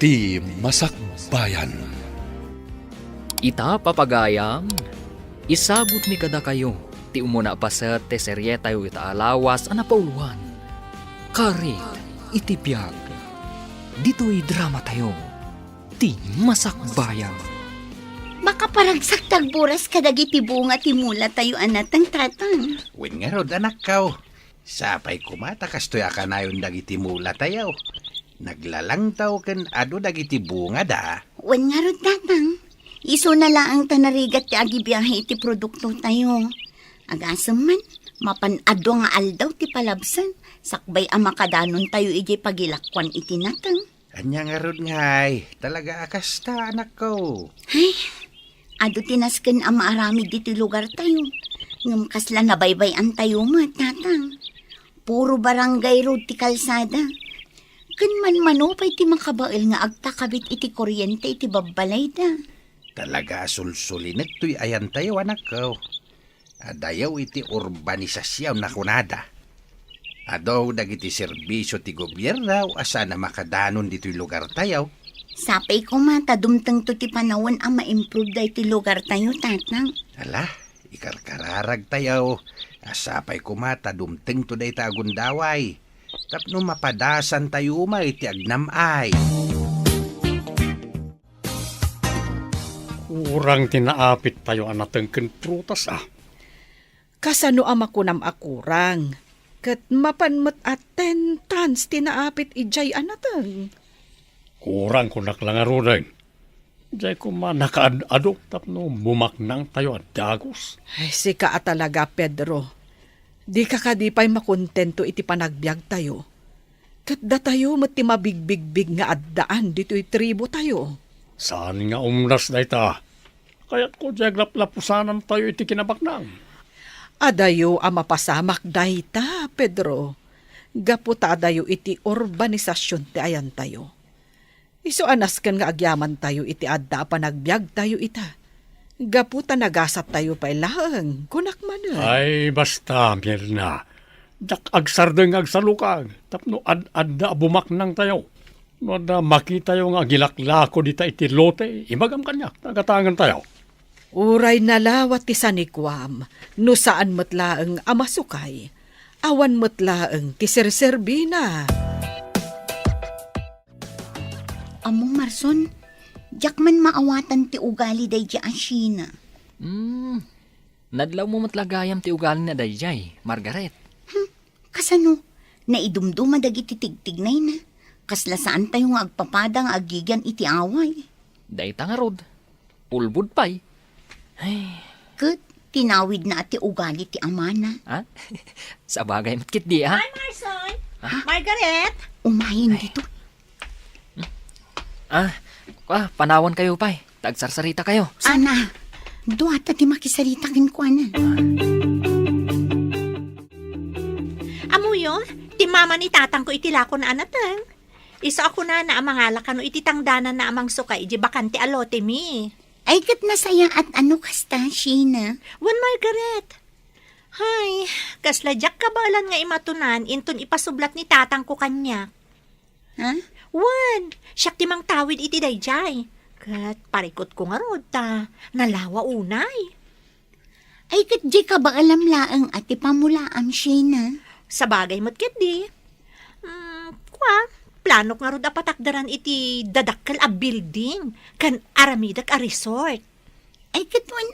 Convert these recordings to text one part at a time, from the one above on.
Ti Masakbayan. Ita papagayam, isabot mi kada kayo, ti umuna pa sa teserye tayo ita alawas anapauluan. Karit, itipyag, dito'y drama tayo, ti Masakbayan. Makaparagsak tagburas kadagiti bunga ti mula tayo anatang tatang. Wen nga rod anak kaw. Sapay kumata kastoy akanayon dagiti mula tayaw. Naglalang taw ken ado dagiti bunga da. Wen nga rod tatang. Iso na laang tanarigat ti agi biyahe iti produkto tayo. Agasam man, mapanado nga aldaw ti palabsan. Sakbay ang makadanon tayo iti pagilakwan iti natang. Anya nga rod ngay. Talaga akasta anak kaw. Ay, ado tinasken ang maaramid diti lugar tayo. Ngam kasla nabaybay-an tayo mo, tatang. Puro barangay road ti kalsada. Kan man-manupay ti makabail nga agtakabit iti kuryente iti babbalay da. Talaga sulsulinet to'y ayan tayo anak kaw. Adayaw iti urbanisasyaw na kunada. Adaw dagiti serbisyo ti gobyerno asa na makadanon dito'y lugar tayo. Sapay ko mata, dumtang to ti panawon ang ma-improve da iti lugar tayo, tatang. Ala, ikarkararag tayo. Asapay kumata, dumteng to day tagundaway. Tapno mapadasan tayo iti agnamay. Urang tinaapit tayo anateng ken prutas Kasano ama kunam akurang. Kat mapanmat at 10 tons tinaapit ijay anateng. Kurang ko naklangaro rin. Diyan ko nakaadado tapno bumaknang tayo at dagos. Ay, sika talaga, Pedro. Di ka kadipay makontento iti panagbiag tayo. Kat da tayo mati mabigbig nga addaan dito'y tribo tayo. Saan nga umras na ita? Kaya't ko diyan laplapusanan tayo iti kinabaknang. Adayo ang mapasamak dayta, Pedro. Gaputa adayo iti urbanisasyon ti ayan tayo. Iso anas kan nga agyaman tayo iti adda panagbiag tayo ita. Gaputa nagasat tayo pa ilang, kunak man. Ay, basta, Mirna. Dak agsardeng agsalukag. Tapno adda bumaknang tayo. No da makita yung agilaklako dita iti lote, imagam kanya, nagatangan tayo. Uray nalawat ti sanikwam, no saan matlaeng amasukay, awan matlaeng ti serserbina. Among Marson, jak man maawatan ti ugali day di asyina. Nadlaw mo matlagayam ti ugali na dayjay, Margaret. Kasano, naidumduma dagiti tigtignay na. Kasla saan tayo nga agpapadang agigan iti away. Dayta nga rod, ulbud pa'y. Ay, Kat, tinawid na ati ugali ti amana. ha? Sa bagay matkit di, ha? Hi, Marson! Margaret! Umahin dito. Panawan kayo pa'y. Tagsarsarita kayo. Sana, duwata ti makisarita kinkwanan. Amuyo, ti mama ni tatang ko itilako na anatang. Iso ako na amangala kano iti tangdanan na amang sukay, di bakanti alote mi. Ay kat nasaya at ano kasta, Sheena? Wan Margaret. Hay, kasladyak kabalan nga imatunan, inton ipasublat ni tatang ko kanya. Ha? Wan, siyak timang tawid iti dayjay. Kat parikot ko nga rod ta, nalawa unay. Ay kat di ka ba alam laang ati pamulaam, Sheena? Sa bagay mo't ket di. Planok nga rod apatakdaran iti dadakkel a building, kan aramidak a resort. Ay katwan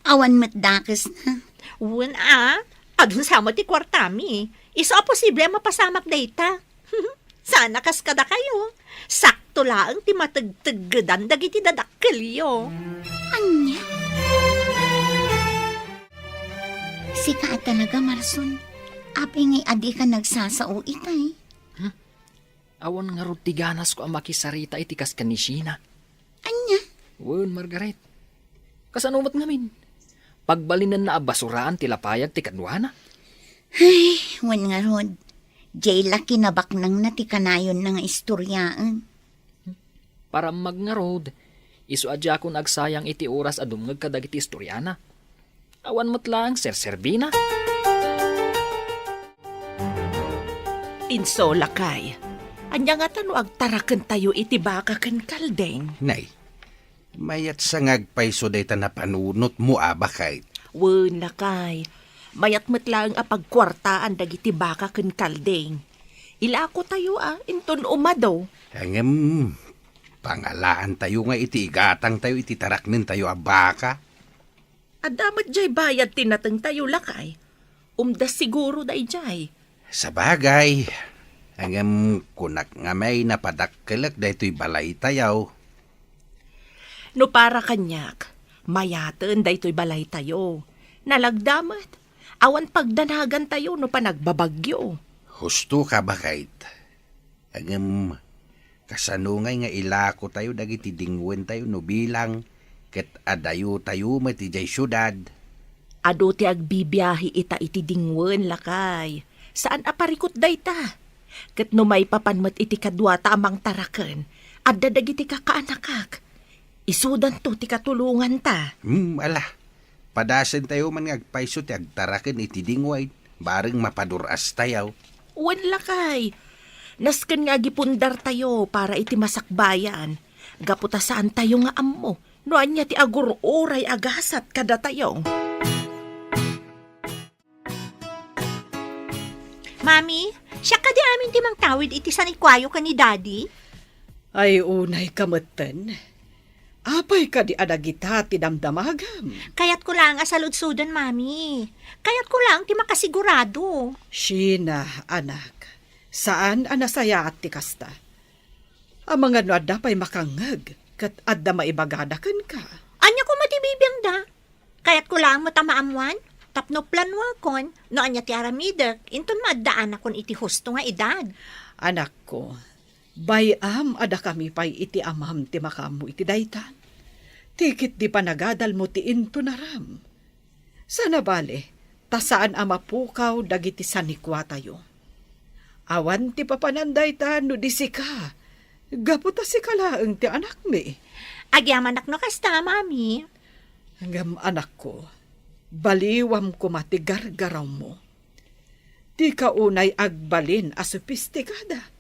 awan matdakas na. Wan adun sama ti kwartami. Iso a posible mapasamak dayta. Sana kas kada kayo. Sakto laang ti matagtagdan dagiti dadakkel yo. Anya? Sika talaga, Marson. Apay ngay adi ka nagsasao itay. Awan nga rod tiganas ko ang makisarita itikas kanisina. Anya? Wan, Margaret. Kasanumat ngamin. Pagbalinan na abasuraan tilapayag ti kadwana. Ay, wan nga rod. Jay laki na baknang na ti kanayon na nga istoryaan. Para magngarod, isu adya ko nagsayang iti oras adumngag kadag iti istoryana. Awan mo't lang, serserbina. Inso lakay. Anya nga tano agtaraken tayo iti baka ken kaldeng. Nay, mayat sa ngagpaiso day ta na panunot mo bakay. Wen lakay. Mayat metlaang apagkwartaan dagiti baka ken kaldeng. Ilako tayo inton umadaw. Hangam, pangalaan tayo nga iti igatang tayo iti taraknin tayo baka. Adamat jay bayad tinateng tayo lakay. Umdas siguro day jay. Sa bagay, hangam kunak nga may napadakkelak da ito'y balay tayaw. No para kanyak, mayaten da ito'y balay tayo. Nalagdamat, awan pagdanagan tayo no panagbabagyo. Husto ka bakayt. Hangam, kasanungay nga ilako tayo dagiti dingwen tayo no bilang ket adayo tayo mati jay syudad. Ado ti agbibiyahi ita iti dingwen lakay. Saan aparikot day ta? Ket no may papanmat iti kadwa ta amang taraken, adda dagiti kakaanakak. Isudan to ti katulungan ta. Ala, padasen tayo man ngagpaiso ti agtaraken iti dingway, bareng mapaduras tayaw. Wan lakay. Nasken nga gipundar tayo para iti masakbayan. Gaputa saan tayo nga ammo. No anya ti agur-uray agasat kada tayo. Mami, siya ka di amin ti mang tawid iti sanikwayo ka ni Daddy? Ay unay kameten. Apay ka di adagita ti damdamagam. Kayat ko lang asaludsudan, Mami. Kayat ko lang ti makasigurado. Sheena, anak. Saan anasaya at ti kasta? Ang mga no adda pa'y makangag, kat adda maibagadakan ka. Anya ko matibibiyang da. Kayat ko lang matamaamuan. Tapno planwa kon, no anya ti aramidek, inton maddaan akon iti husto nga edad. Anak ko, bayam ada kami pa'y iti amam ti makamu iti daytan. Tikit di panagadal mo ti into naram. Sana bale, tasaan amapukaw dagiti sanikwa tayo. Awan ti papananday ta no di sika. Gaputa si kalaang ti anak mi. Agyaman no kasta, Mami. Hanggang anak ko, baliwam ko matigargaraw mo. Di ka unay agbalin a sopistikada.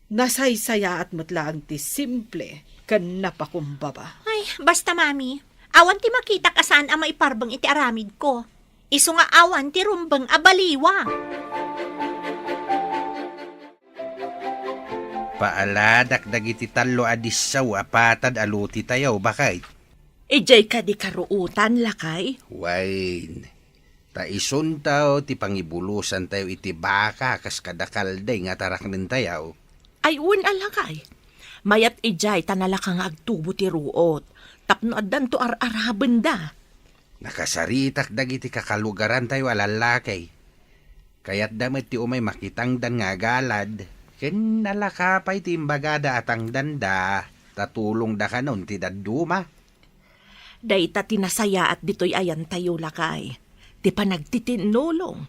Nasaysaya at mutlaang ti simple kan napakumbaba. Ay, basta, Mami. Awan ti makita ka saan ang maiparbang iti aramid ko. Isu nga awan ti rumbang abaliwa. Paaladak dagiti talo adissaw apatad aluti tayaw bakay. Ijay ka di karuutan, lakay. Wain, taison tayo ti pangibulusan tayo iti baka kas kadakalday nga taraknin tayaw. Ay, un alakay. Mayat ijay tanalakang agtubo ti ruot. Tapno addan to ar-araben da. Nakasaritak dagiti kakalugaran tayo alalakay. Kaya't damit ti umay makitang dan nga galad. Ken nalakapay ti imbagada atang danda. Tatulong da kanon ti daduma. Dayta tinasaya at dito'y ayan tayo lakay. Ti panagtitinulong.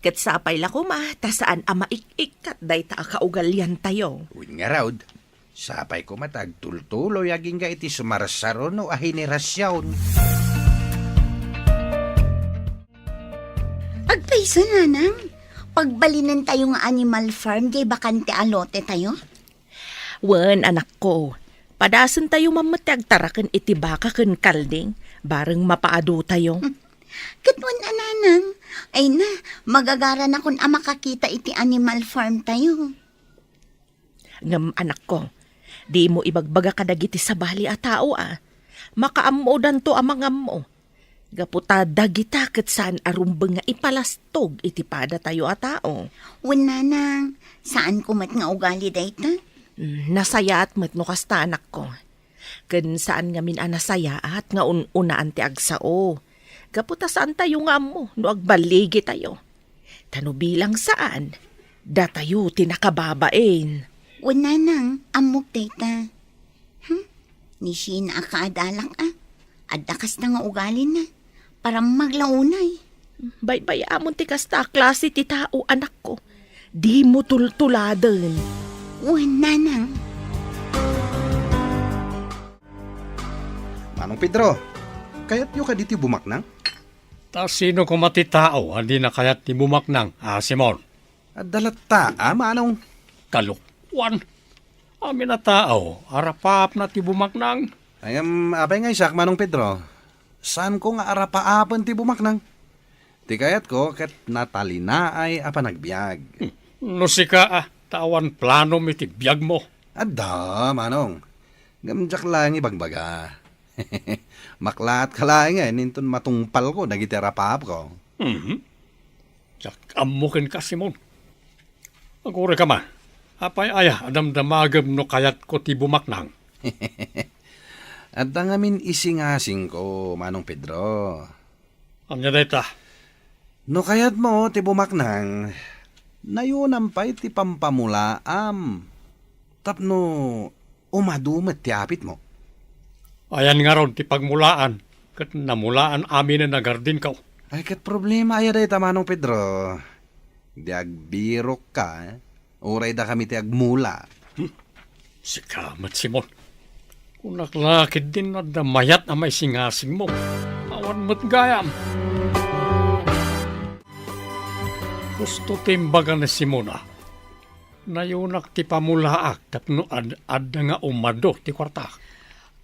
Kat sapay lako tasaan ama ik-ikat dayta akaugalyan tayo. Uwin nga raw, sapay ko matagtultuloy aging ga iti sumarsaron o ahinerasyon. Agpaiso nanang, pagbalinan tayo nga animal farm, kay bakante alote tayo? Wen, anak ko. Padasan tayo mamatag tarakan iti baka ken kalding, bareng mapaado tayo. Katwan ananang, ay na, magagara na kun makakita iti animal farm tayo. Ngam anak ko, di mo ibagbaga kadagiti sa bali a tao Makaamodan to amang mo. Gaputa dagita ket saan arumbeng nga ipalastog iti pada tayo a tao. Wen nanang, saan kumat nga ugali dayta? Nasayaat met no kasta anak ko. Ken saan nga min nasayaat nga unaan ti agsao. Gaputa saan tayo nga mo no agbaligi tayo. Tano bilang saan? Da tayo tinakababain. Wen nanang, amok dayta. Ni Sheena akaadalak Adakas na nga ugali na. Para maglaunay. Bay amon ti kasta klase ti tao anak ko. Di mo tultuladen. Wen nanang. Manong Pedro, kayat nyo ka diti bumaknang? Ta sino ko matitao, hindi na kayat ni bumaknang, Simon. At dalat ta, manong. Kalok, Wan, amin na tao, arapap na ti bumaknang. Ay, apay nga isak, Manong Pedro. Saan ko nga arapaapan ti bumaknang? Ti kayat ko, kat natalina ay apa nagbiag. No sika tawan plano mi ti biyag mo. Adda, Manong. Gamjak lang ibagbaga. Maklat ka lang ninton matungpal ko, nagiti arapap ko. Jak amukin ka, Simon. Agure ka man. Apay aya, adamdamagam no kayat ko ti bumaknang. At ngamin isingasing ko, Manong Pedro. Anya dayta, No kayat mo, ti bumaknang, nayunam pa'y ti pampamulaam. Tapno, umadumet ti apit mo. ayan nga ron ti pagmulaan. Kat namulaan amin na nagardin ka. Ay, kat problema ay dayta, Manong Pedro. Di agbirok ka, uray da kami ti agmula. Sikamat, Simon. Kung naklakid din na damayat na may singasing mo, awan mo't gayam. Gusto timbaga na Simona, nayunak ti pamulaak tapno ad nga umado ti kwarta.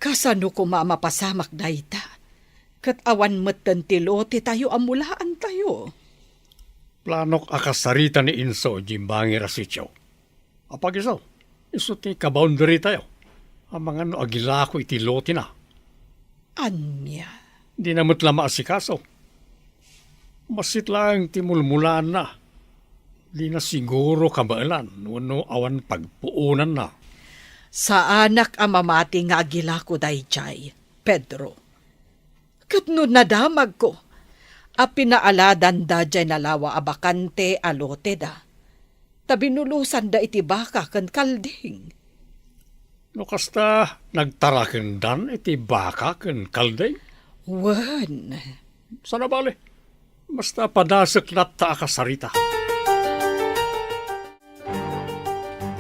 Kasano ko mamapasamak dayta? Kat awan matan ti lote tayo amulaan tayo. Planok akasarita ni Inso, jimbangi rasityo. Apag iso, iso ti kaboundary tayo. Ang mga no agila ko iti lote na. Anya? Di na mo't lama asikaso. Masit lang ti mulmulaan na. Di na siguro kabailan, no awan pagpuunan na. Sa anak amamati nga agila ko dayjay, Pedro. Kat no nadamag ko, a pinaaladan da jay nalawa abakante alote da. Tabinulusan da iti baka kan kalding. No kasta nagtaraken dan iti baka ken kalday. Wan, Sana bale, basta padasek lat ta akasarita.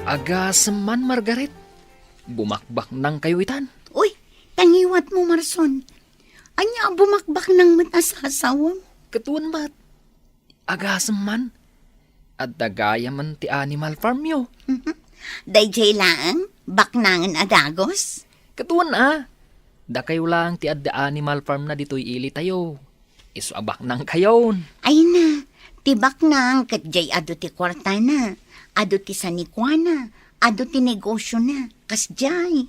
Agasaman, Margaret. Bumakbak nang kayo itan. Uy, tangiwat mo, Marson. Anya bumakbak ng matasasawam. Katuan mat. Agasaman. At dagaya man ti animal farm yo. Dayjay lang, baknangan adagos. Katuan Da kayo lang ti adda animal farm na dito'y ili tayo. Iso abak nang kayon. Ay na, tibak nang katjay ado ti kwarta na, ado ti sanikwana, ado ti negosyo na, kasjay.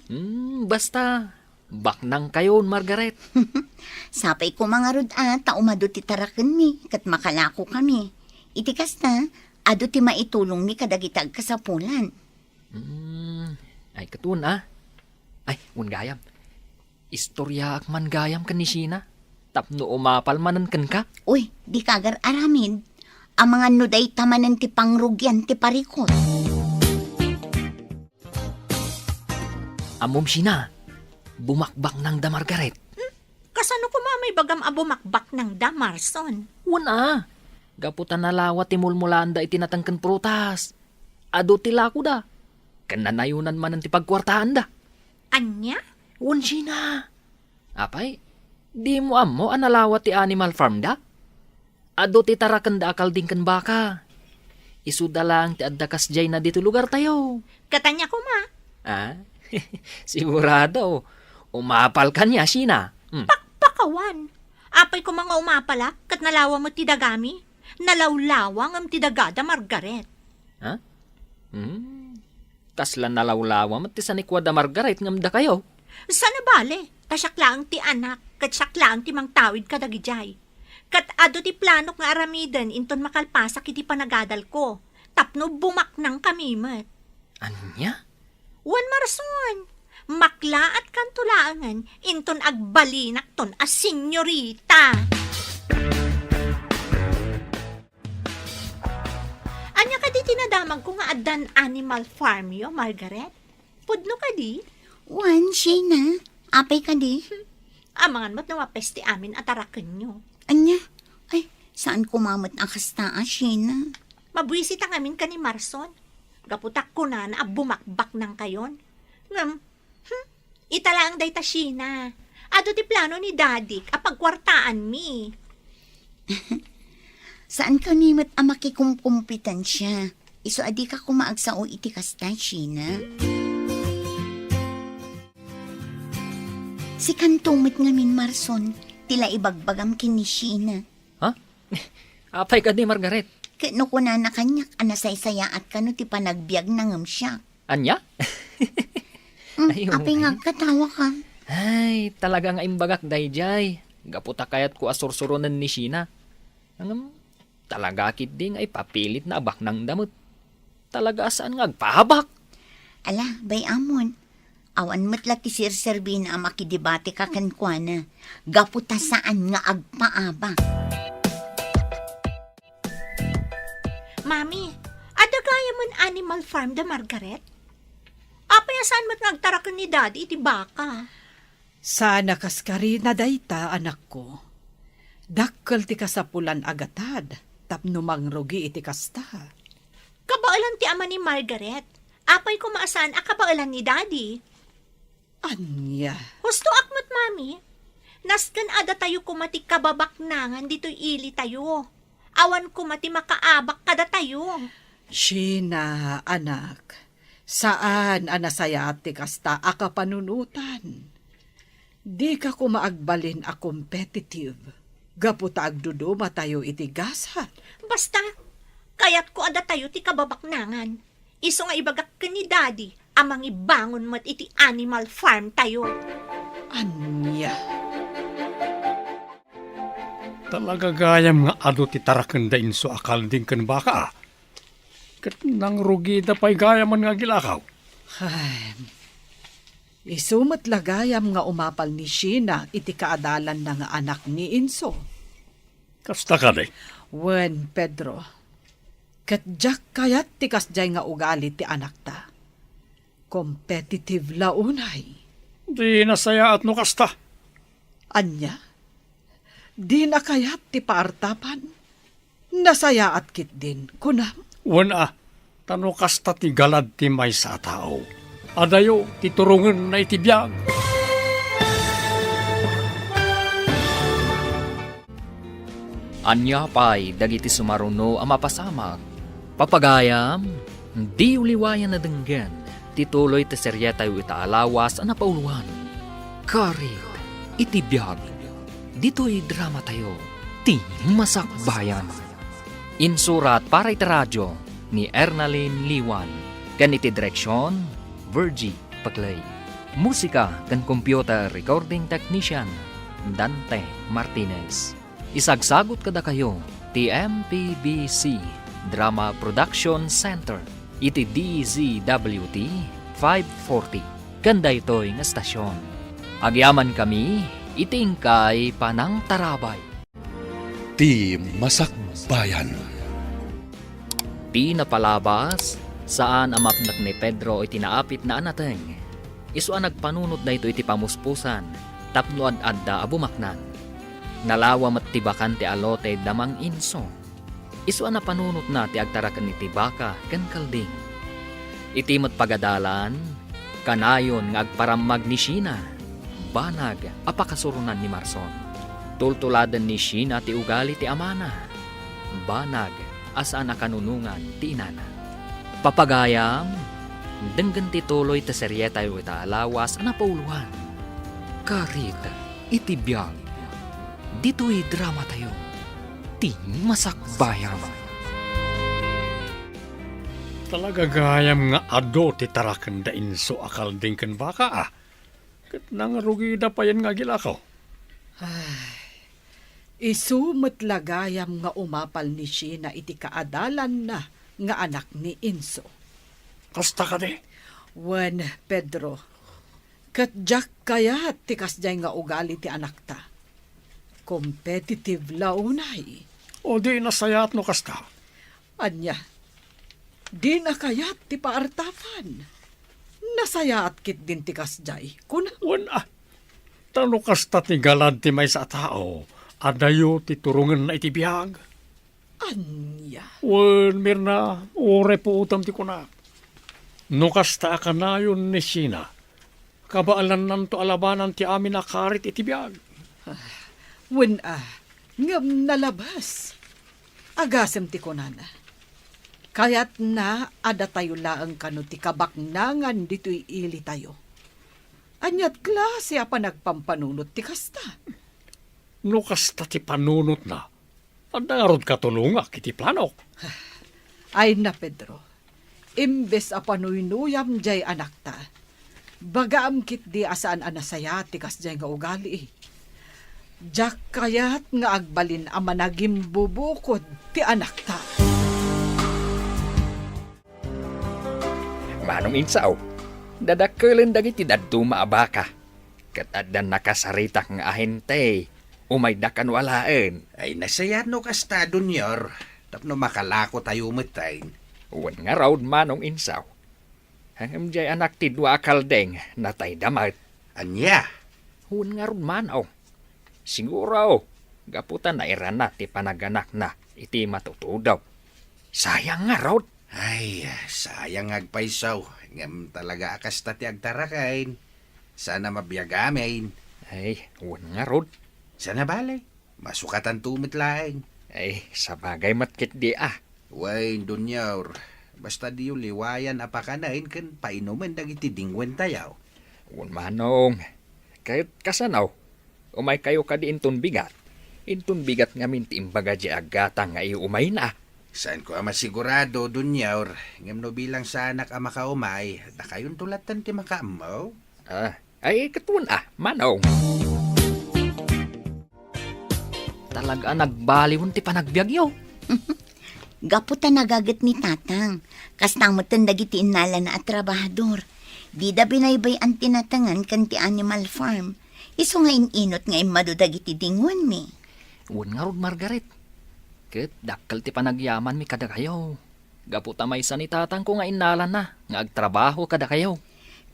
Basta. Bak nang kayon, Margaret. Sapay ko mga rod umado ti taraken mi, kat makalako kami. Iti kasta, ado ti maitulong mi kadagitag kasapulan. Ay, katuan Ay, gayam. Istorya ak man gayam kan ni Sheena. Tapno umapal manan kan ka. Uy, di kagar aramid. Ang mga nuday tamanan ti pangrugyan ti parikot. Amom Sheena, bumakbak nang da Margaret. Kasano ko mamay bagam abumakbak ng Damarson? Wana, gaputan na lawa ti mulmulaan da itinatangkan prutas. Ado ti lako da. Kananayunan man ti pagkwartaan da. Anya? Wan Sheena. Apay, di mo amo analawa ti animal farm da? Ado ti tarakan da akal din kan baka. Isuda lang ti adda kasjay na dito lugar tayo. Katanya ko ma. Sigurado. Umapal ka niya, Sheena. Pakawan. Apay ko mga umapala, kat nalawa mo ti dagami. Nalawlawang am ti dagada Margaret. Kaslan nalawlawa mat ti sanikwada Margaret ngamda kayo. Sana bale, kasyak lang ti anak, kat syak lang ti mang tawid kadagijay. Kat ado ti planok nga aramiden, inton makalpasak iti panagadal ko. Tapno bumaknang kami mat. Anya? Wan Marson, makla at kantulaangan, inton agbalinak ton as senyorita. Anya ka di tinadamag ko nga adan animal farm yo, Margaret? Pudno ka di? Wan, Sheena, apay ka di. Amangan mo't nawapes ti amin at araken nyo. Anya, ay, saan kumamot ang kastaa, Sheena? Mabwisit ang amin ka ni Marson. Gaputak ko na bumakbak ng kayon. Itala ang dayta Sheena. Ado ti plano ni Daddy kapagkwartaan mi. Saan ka nimot ang makikumkumpitan siya? Iso adi ka kumaagsao iti kasta, Sheena. Si kantumit ngamin Marson, tila ibagbagam kini Sheena. Ha? Apay ka di, Margaret. Kano ko na kanyak, anasaysaya at kano ti panagbiag nangam siya. Anya? Ayun, Apay nga katawa ka. Ay, talagang imbagak dayjay. Gaputa kayat ko asursuronan ni Sheena. Talaga kit ding ay papilit na abak ng damot. Talaga saan nga agpahabak? Ala, bay amon. Awan matla ti Sir Servina ang makidibate ka kankwana. Gaputa saan nga agpaaba. Mami, adagaya man Animal Farm da Margaret? Apay saan mat nagtarakan ni Daddy iti baka? Sana kaskari na dayta, anak ko. Dakkel ti kasapulan agatad, tapno mangrugi iti kasta. Kabailan ti ama ni Margaret. Apay ko maasan a kabailan ni Daddy. Anya, Husto akmat, Mami. Naskan ada tayo kumati kababaknangan dito'y ili tayo. Awan kumati makaabak kada tayo. Sheena, anak, saan anasaya ti kasta akapanunutan? Di ka kumaagbalin a competitive. Gaputa agduduma tayo iti gasat. Basta, kayat ko ada tayo ti kababaknangan. Iso nga ibagak ka ni Daddy, amang ibangon mat iti Animal Farm tayo. Anya, Talaga gayam nga ado ti tarakan da inso akal din kan baka. Kat nang rugi da pa'y gayaman nga gilakaw. ay, isumat lagayam nga umapal ni Sheena iti kaadalan na nga anak ni Inso. Kasta ka de. Wen, Pedro, katjak kayat ti kasjay nga ugali ti anak ta. Competitive launay. Di nasaya at no kasta. Anya, di na kayat ti paartapan. Nasaya at kit din, kunam. Wana, tano kasta ti galad ti may sa tao. Adayo, ti turungan na itibiyag. Anya pa'y dagiti sumaruno ang mapasamag. Papagayam, di uliwayan na denggan. Tituloy ti serya tayo itaalawas ang napauluan. Karit, itibiyag. Dito'y drama tayo. Ti Masakbayan. Insurat para iti radyo ni Ernalyn Liwan. Ganiti direksyon, Virgie Paglay. Musika kan computer recording technician, Dante Martinez. Isagsagot kada kayo, TMPBC Drama Production Center, iti DZWT 540. Kanda ito'y nga stasyon. Agyaman kami, itingkay panang tarabay. Ti Masakbayan. Di napalabas, saan amapnak ni Pedro iti naapit na anateng. Isu ang nagpanunod na ito iti pamuspusan, tapno ad-adda abumaknan. Nalawa mattibakan ti alote damang Inso. Isu ang napanunod na ti agtarakan ni tibaka kan kalding. Iti pagadalan, kanayon nga agparamag ni Sheena. Banag apakasurunan ni Marson. Tultuladan ni Sheena ti ugali ti amana. Banag asa nakanunungan ti inana. Papagayam, denggan ti tuloy ta seryeta yu itaalawas na pauluan. Karit, itibiyag. Dito'y drama tayo. Ti Masakbayan. Talaga gayam nga ado ti tarakan da inso akal din kan baka ah. Kat nang rugi da pa yan nga gilakaw. Isumat lagayam nga umapal ni Sheena iti kaadalan na nga anak ni Inso. Kasta ka de. Wen, Pedro, katjak kaya ti kasjay nga ugali ti anak ta. Competitive launay. O di nasayat no kasta. Anya, di na kayat ti paartapan. Nasayaat kit din ti kasjay. Kuna, Wana, tano kasta ti galad ti may sa tao. Adayo ti turungan na itibiyag. anya. Wan, Mirna, ore po utam ti kuna. No kasta ka na yun ni Sheena. Kabaalan nanto alabanan ti amin na karit itibiyag. Wen ngam nalabas. Agasem ti kunana. Kaya't na ada tayo laang kano ti kabaknangan dito'y ili tayo. Anyat klase pa nagpampanunot ti kasta. No kasta ti panunot na. Andarod katulungak iti planok. Ay na, Pedro. Imbes a panuynuyam jay anak ta. Bagaam kit di asaan anasaya ti kas jay nga ugali. Jak kayat nga agbalin a managim bubukod ti anak ta. Manong insaw, dadakkelan dagiti dadto maabaka. Kat addan nakasaritak nga ahente, umaydakan walaen. Ay nasaya no kasta dunyor. Tapno makalako tayo matain. Uwan nga raw manong insaw. Hangam jay anak ti dua kaldeng natay damat. Anya? Uwan nga raw manaw. Siguro, gaputan na irana ti panaganak na iti matutudaw. Sayang nga raw. Ay, sayang agpaisaw. Ngam talaga akas ti agtarakain. Sana mabiyagamin. Ay, uwan nga raw. Sana balay. Masukatan tumit laing. Ay, sabagay matkit di ah. Way, dunyaw. Basta di yung liwayan apakanain kan painuman dagiti dingwen tayaw. Uwan manong. Kahit kasanaw, umay kayo ka di intun bigat. Intun bigat nga minti imbaga di agata nga iumay na. Saan ko masigurado, dunyaw. Ngam no bilang sa anak ang makaumay, na kayon tulatan ti makaamaw. Ay, katuan manong. Talaga nagbaliwon ti panagbiagyo. Gaputa nagagat ni tatang. Kastang matandagiti inala na at trabahador. Di da binaybay ang tinatangan kan ti Animal Farm. Iso nga inot nga imadudagiti dingwan mi. Uwan nga rod, Margaret. Ket dakkal ti panagyaman mi kada kayo. Gaputa may ni tatang ko nga inala na, nga agtrabaho kada kayo.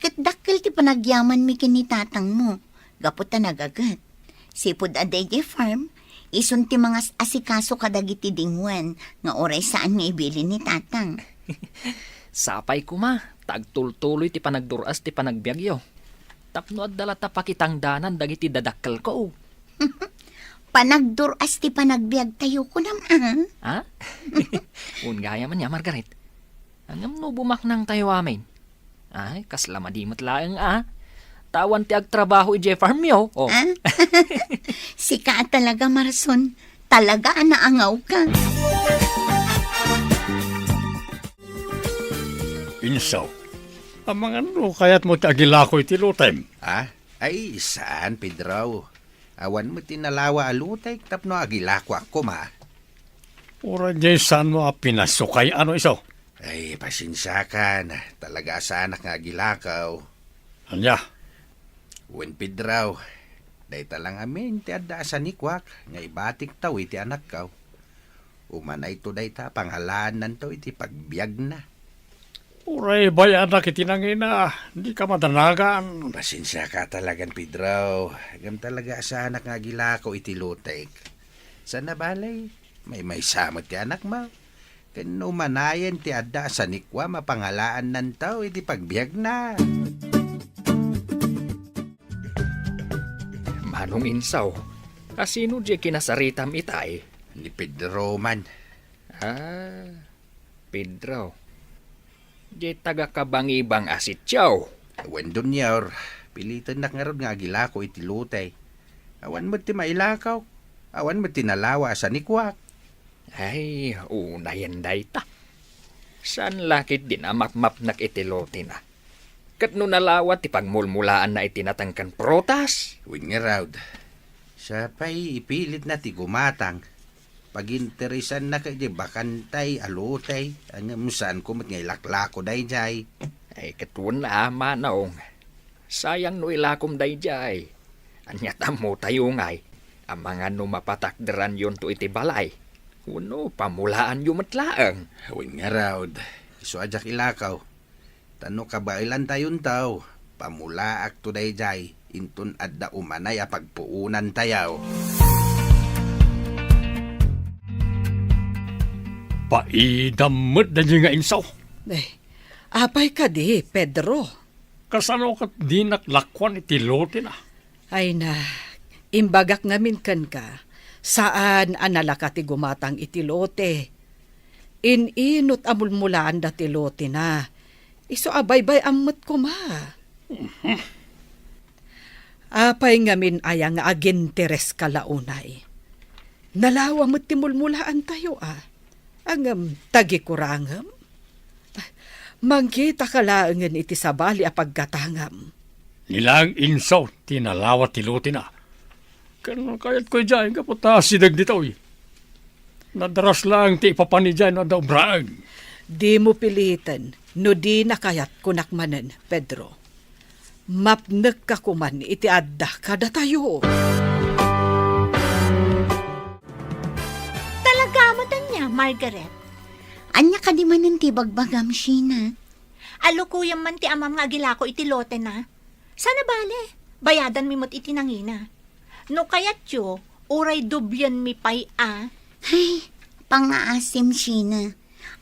Kat dakkel ti panagyaman mi kini tatang mo. Gaputa nagagat. Sipod adayjay farm, ison ti mga asikaso kadagiti dingwan, nga oray saan nga ibili ni tatang. Sapay ko ma, tagtultuloy ti panagduras ti panagbiagyo. Tapno at dalata pakitang danan dagiti dadakkel ko. Panagduras ti panagbiag tayo ko naman. Ha? Ungaya man niya, Margaret. Angam no bumaknang tayo amin. Ay, kasla madimot laeng Tawan ti agtrabaho ije farm yo. Oh. Sika talaga, Marason. Talaga anaangaw ka. Insaw. Ang mga no, kaya't mo ti agilako iti lutem. Ay, saan, Pedro? Awan mo tinalawa alutay, tapno agilako ako ma. Ura dyan saan mo pinasukay ano iso? Ay, pasensya ka na. Talaga sa anak nga agilakaw. Anya? Wen Pedro, day talang amin ti adda sa nikwak, nga ibatik taw iti anak kaw. Umanay to day ta, panghalanan to iti pagbiag na. Uray, bayan na kitinangina. Hindi ka madanagan. Pasensya ka talagang, Pedro. Agam talaga sa anak nga gilako iti lutek. Sa nabalay, may samot ti anak mo. Kano manayan ti adda sa nikwa, mapangalaan nan tao iti pagbiag na. Manong insaw, asino di kinasaritam itay? Ni Pedro man. Pedro. Di taga kabangibang asityaw. Awan dun yaw, pilitan na nga ron nga gilako iti lutay. Awan mo ti mailakaw, awan mo tinalawa sa nikwak. Ay, unayan day ta. Saan lakit din amap-map itilote na? Kat no nalawa ti pagmulmulaan na itinatangkan protas. Win nga raw, sa pa'y ipilit na ti gumatang. Pag-interesan na kay di bakantay, alutay, ang saan ko mat ngay laklako day jay. Ay, katuan na manaong. Sayang no ilakom day jay. Anyat mo tayo ngay. Ang mga no mapatakderan yon to iti balay. Uno, pamulaan yung matlaang. Win nga raw, iso ajak ilakaw. Tano ka ba ilan tayon tao? Pamulaak to day jay. Intun adda umanay a pagpuunan tayaw. Paidamot na dyan nga insaw. Apay ka di, Pedro. Kasano ka di naklakwan iti lote na. Ay na, imbagak ngamin kan ka, saan anala ka ti gumatang iti lote. Ininot amulmulaan dati lote na. Iso abay-bay amot ko ma. Apay ngamin ayang aginteres kalaunay. Nalawa mo't timulmulaan tayo Angam tagikurangam. Mangkita kalaangan iti sabali apagkatangam. Nilang insaw, tinalawat tiluti na. Kano kayat ko dyan, kaputa sidag dito Nadaras lang ti ipapani dyan na daw braag. Di mo pilitan, no di nakayat kunakmanan, Pedro. Mapnek ka kuman iti adda kada tayo. Talaga mo niya, Margaret. Anya ka di manan ti bagbagam, Sheena. Alukuyang man ti amam nga gilako iti lote na. Sana bale, bayadan mi mo't iti nangina. No kayat yo, uray dubyan mi pay Ay, pangaasim, Sheena.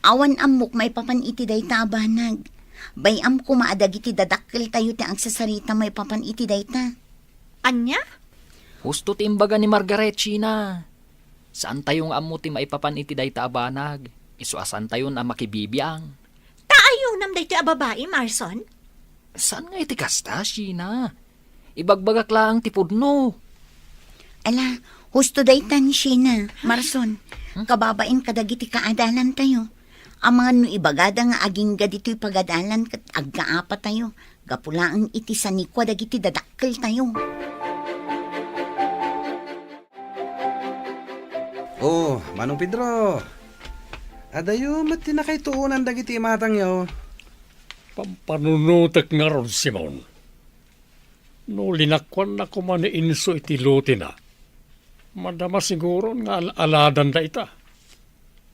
Awan amok may papan iti day tabanag. Bayam kumaadag iti dadakkel tayo ti ang sasarita may papan iti day ta. Anya? Husto ti imbaga ni Margaret, Sheena. Saan tayong amo ti maipapan iti day taabanag? Isuasan tayo na makibibiyang. Taayo nam day ti ababae, Marson? Saan nga iti kasta, Sheena? Ibagbagak lang ti pudno. Ala, husto day tan, Sheena. Marson, kababain kadagiti kaadalan tayo. Ang mga no ibagada nga aging gadito'y pagadalan kat agkaapa tayo. Gapulaang iti sanikwa dagiti dadakkel tayo. Oh, Manong Pedro. Adayo, mati na kay tuunan dagiti matang yaw. Pampanunutak nga ron, Simon. No linakwan na kuman ni inso iti lote na. Madama siguro nga aladan da ita.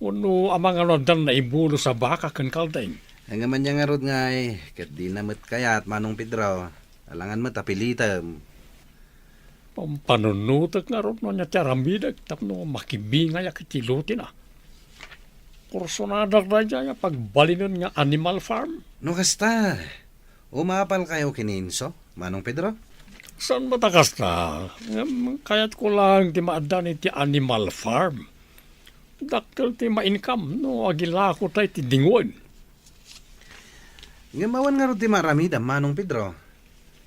Uno amang anodan na ibulo sa baka kan kaldain. Ang man niya nga rod nga kat di na mat kayat, Manong Pedro. Alangan mat apilitam. Pampanunutak nga ron no niya tiyarambidag tapno makibingay iti lote na. Kursonadak na dyan pagbalinon nga animal farm. No kasta, umapal kayo kininso, Manong Pedro? Saan matakas na? Kaya't ko lang ti maadan iti animal farm. Dakkel ti ma-income no agila ko tayo ti dingon. Ngamawan nga ro ti maramida, Manong Pedro.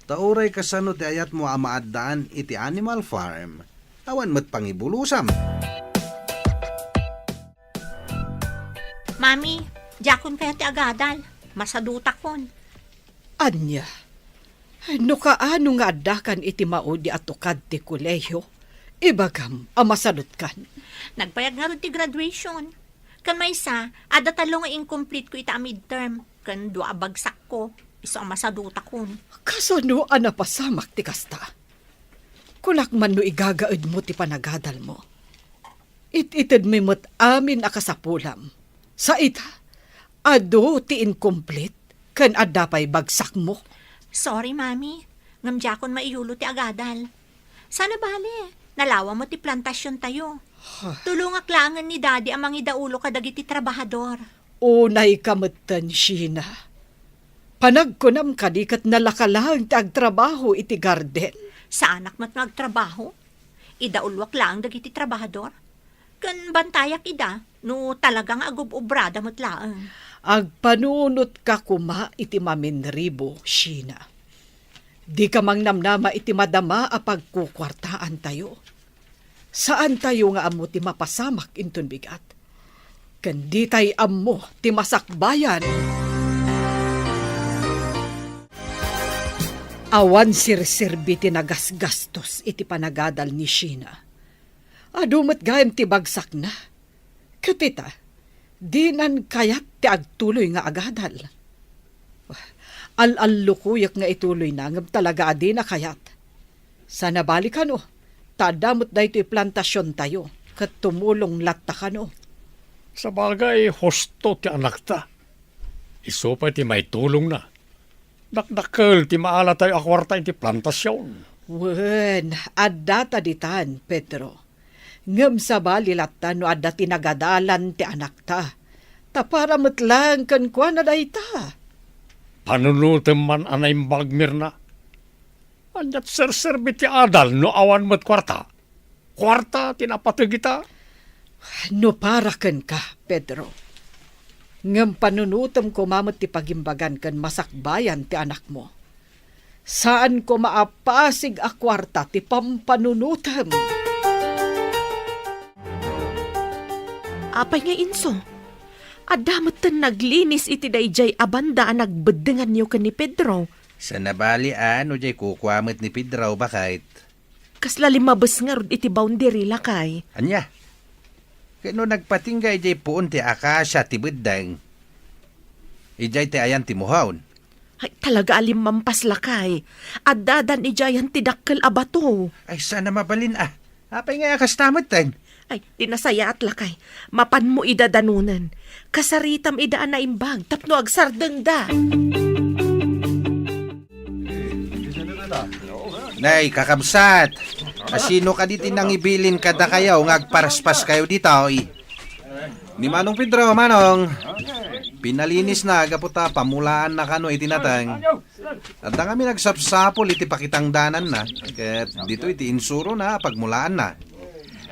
Tauray kasano ti ayat mo amaadaan iti animal farm. Awan mat pangibulusam. Mami, jakon kaya ti agadal. Masaduta kon. Anya, no kaano nga adakan iti maudi atukad ti kuleyo? Ibagam, amasalot kan. Nagpayag nga ron ti graduation. Kan may isa, ada talo nga incomplete ko ita midterm. Kan dua bagsak ko. Iso ang masaduta kon. Kasano anapasamak ti kasta? Kunak man no igagaid mo ti panagadal mo. Ititid mi mo't amin akasapulam. Sa ita, ado ti incomplete, kan adapay bagsak mo. Sorry, Mami. Ngamjakon maiyulo ti agadal. Sana bale, nalawa mo ti plantasyon tayo. Tulungak langan ni Daddy ang mangidaulo kadagiti trabahador. Unay kamutan, Sheena. Panagkunam kadikat nalakalang ti agtrabaho iti garden. Sa anak mo't nagtrabaho? Idaulwak lang dagiti trabahador. Kan bantayak ida, no talagang agubobrada mo't laang. Agpanunot ka kuma iti maminribo, Sheena. Di ka mang namnama iti madama a pagkukwartaan tayo. Saan tayo nga amo ti mapasamak inton bigat? Kandi tay amo ti masakbayan. Awan sirsirbi ti nagasgastos iti panagadal ni Sheena. Adumat gayam ti bagsak na. Katita, di nan kayat ti agtuloy nga agadal. Al-allukuyak nga ituloy na ngam talaga adi na kayat. Sana balikan tadamot da ito'y plantasyon tayo kat tumulong latta ka Sa bagay, hosto ti anak ta. Iso pa ti may tulong na. Dakdakkel ti maala tayo akwarta iti plantasyon. Wen, adda taditan, Pedro. Ngam sa bali latta no adda tinagadalan ti anak ta. Tapara metlang kan kwa na day ta. Panunutem man anay bagmir na. Anjat serserbi ti adal no awan mo't kwarta. Kwarta tinapatag ita. No para ken ka, Pedro. Ngam panunutom ko mamot ti pagimbagan kan masakbayan ti anak mo. Saan ko maapasig a kwarta ti pampanunutom? Apay nga inso, adamot tan naglinis iti dayjay abanda ang nagbedengan niyo kan ni Pedro. Sa nabali ano jay kukwamit ni Pedro bakit? Kasla limabas nga rod iti boundary lakay. Anya? Kano nagpatinggay jay puon ti akasya ti beddang. Ijay ti ayan ti muhaon. Ay talaga alim mampas lakay. Addadan ijayan ti dakkel abato. Ay sana mabalin ah. Apay nga kastamot tan. Ay, tinasaya at lakay. Mapan mo idadanunan. Kasaritam idaan na imbag. Tapno agsardeng da. Nay, kakabsat. Asino ka diti nang ibilin kada kayo ngagparaspas kayo dito. Ni Manong Pedro, Manong. Pinalinis na agaputa pamulaan na kano itinatang. At na kami nagsapsapol iti pakitang danan na. Ket dito iti insuro na pagmulaan na.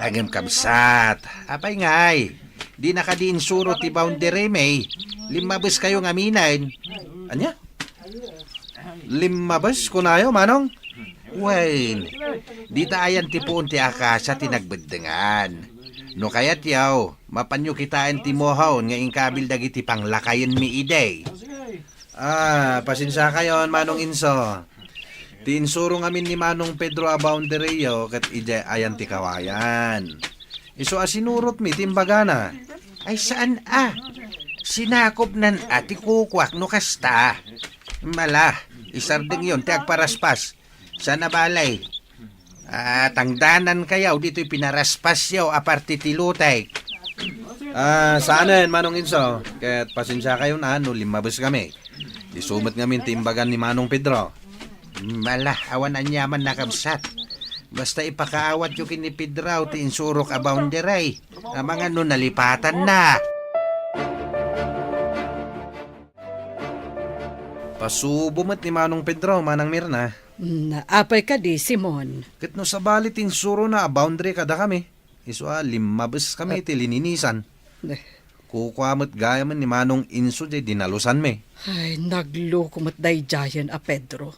Agam kabsat. Apay ngay. Di nakadiinsuro ti boundary may. Limabas kayo ngaminain. Anya? Limabas kunayo, Manong? Well, di taayan ti puon ti akasya ti nagbeddengan. No kayat yaw, mapanyo kitaan ti mohon nga ingkabil dagiti panglakayen mi ide. Pasensya kayon, Manong Inso. Ti insuro ngamin ni Manong Pedro a boundary yo kat ije ayan ti kawayan. Iso asinurot mi timbagana. Ay saan Sinakop nan ati kukwak no kasta. Mala, isardeng yon ti agparaspas. Sa nabalay. Tangdanan kayaw dito'y pinaraspas yaw aparte ti lutay. Saanen, Manong Inso? Kaya't pasensya kayo na, no limabas kami. Isumat ngamin timbagan ni Manong Pedro. Mala, awan anyaman nakabsat. Basta ipakaawat yung kini Pedro, ti insurok a boundary. Mga no nalipatan na. Pasubumat ni Manong Pedro, Manang Mirna. Naapay ka di, Simon. Ket no sa balit insuro na a boundary kada kami. Iso limabas kami ti lininisan. Kukwamot gaya man ni Manong Inso di dinalusan me. Ay, naglukumot day jayan a Pedro.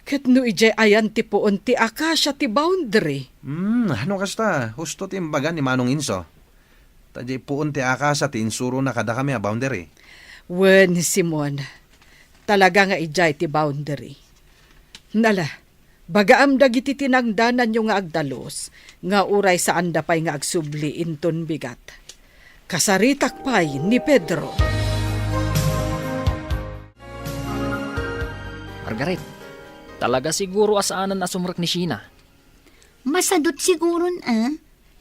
Ket no ije ayan ti puon ti akasya ti boundary. Ano kasta? Husto ti imbagan ni Manong Inso. Tadya puon ti akasya ti insuro na kada kami a boundary. Wen, Simon, talaga nga ijay ti boundary. Nala, bagaam dagiti tinangdanan yung nga agdalos, nga uray saan da pay nga agsubli inton bigat. Kasaritak pay ni Pedro. Margaret, talaga siguro asaanan na sumrak ni Sheena. Masadot siguron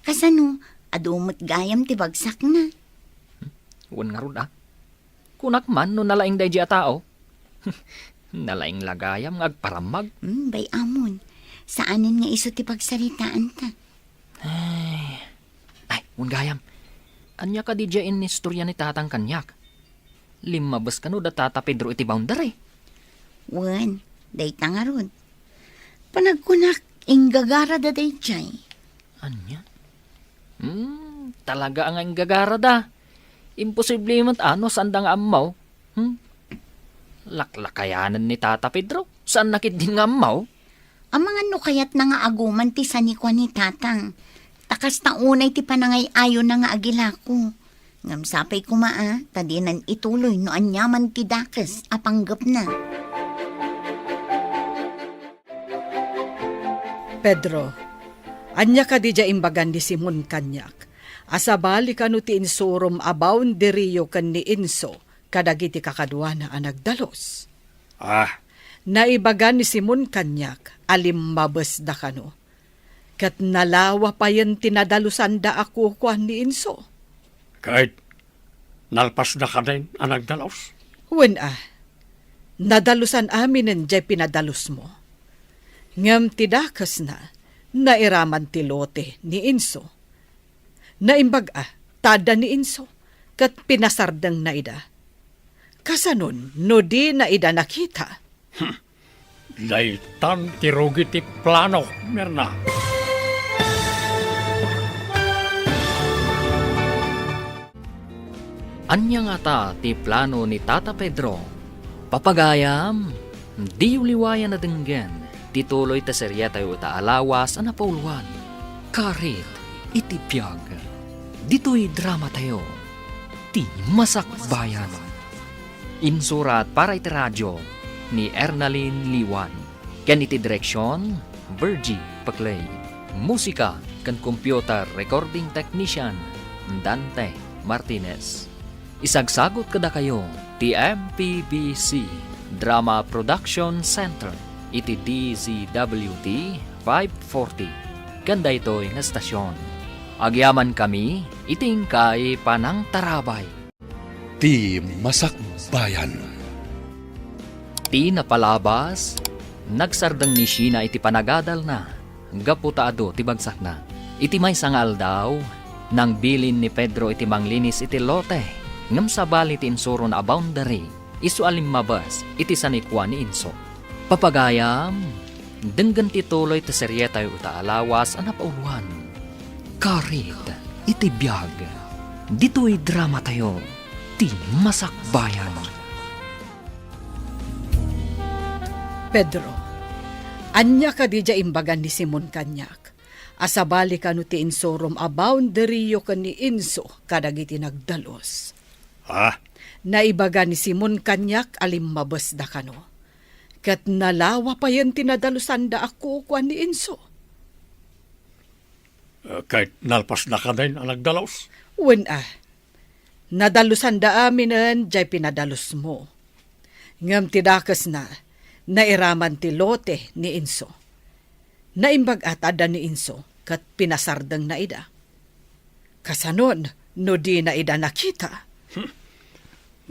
Kasano, adumot gayam ti bagsak na. Uwan nga rod Kunak man no nalaing day di a tao. Nalaing lagayam nga agparamag. Bay amon, saanin nga iso ti pagsaritaan ta? Ay, gayam. Anya ka di dyain ni istorya ni tatang kanyak. Limabas ka no da tata Pedro iti boundary. Wan, day tangarod. Panagkunak, inggagara da day jay. Anya? Talaga ang gagara da. Imposible man saan da nga amaw. Laklakayanan ni Tata Pedro. Saan nakit din nga amaw? Ang mga nukayat na nga aguman ti sanikwa ni tatang. Takas na unay ti panangay ayo na nga agila ko. Ngam sapay kumaa, tadinan ituloy no anyaman ti dakas apanggap na. Pedro, anya ka di dya imbagan ni Simon Kanyak. Asabali ka no ti insurom a boundary yo kan ni Inso, kadagiti kakadwa na anagdalos. Naibagan ni Simon Kanyak, alimbabas da kano. Kat nalawa pa yan tinadalusan da ako kuan ni Inso. Kahit nalpas na ka din ang nagdalos. Wen nadalusan amin ang jay pinadalos mo. Ngam tidakas na, nairaman ti lote ni Inso. Naimbag tada ni Inso, kat pinasardang na ida. Kasanon, no di na ida nakita. Daytan tirugi ti plano, Mirna. Anya nga ta ti plano ni Tata Pedro. Papagayam, di uliwayan na denggen. Tituloy ta serya tayo ta alawas ana pauluan. Karit, iti piyag. Dito'y drama tayo. Ti Masakbayan. Insurat para iti radyo ni Ernalyn Liwan. Ken iti direksyon, Virgie Paclay. Musika kan computer recording technician, Dante Martinez. Isagsagot kada kayo, ti MPBC Drama Production Center, iti DZWT 540. Ganda ito'y nga stasyon. Agyaman kami, iting kay Panang Tarabay. Ti Masakbayan. Ti napalabas, nagsardang ni Sheena iti panagadal na, gaputaado ti bagsak na. Iti may sangal daw, nang bilin ni Pedro iti manglinis iti lote, ngam sabali ti insuro na boundary, isu alimabas iti sanikwa ni Inso. Papagayam, denggan tituloy ti serye tayo uta alawas ana pauluan. Karit, iti biyag, dito'y drama tayo, ti Masakbayan. Pedro, anya ka di dya imbagan ni Simon Kanyak. Asabali ka no ti insorom a boundary yo ka ni Inso kadagiti nagdalos. Ha? Naibaga ni Simon Kanyak alimabas da kano. Kat nalawa pa yan tinadalusan da ako kwa ni Inso. Kahit nalpas na ka din ang nagdalos. Wen nadalusan da aminan jay pinadalos mo. Ngam tidakas na, nairaman ti lote ni Inso. Naimbag at ada ni Inso kat pinasardang na ida. Kasanon, no di na ida nakita.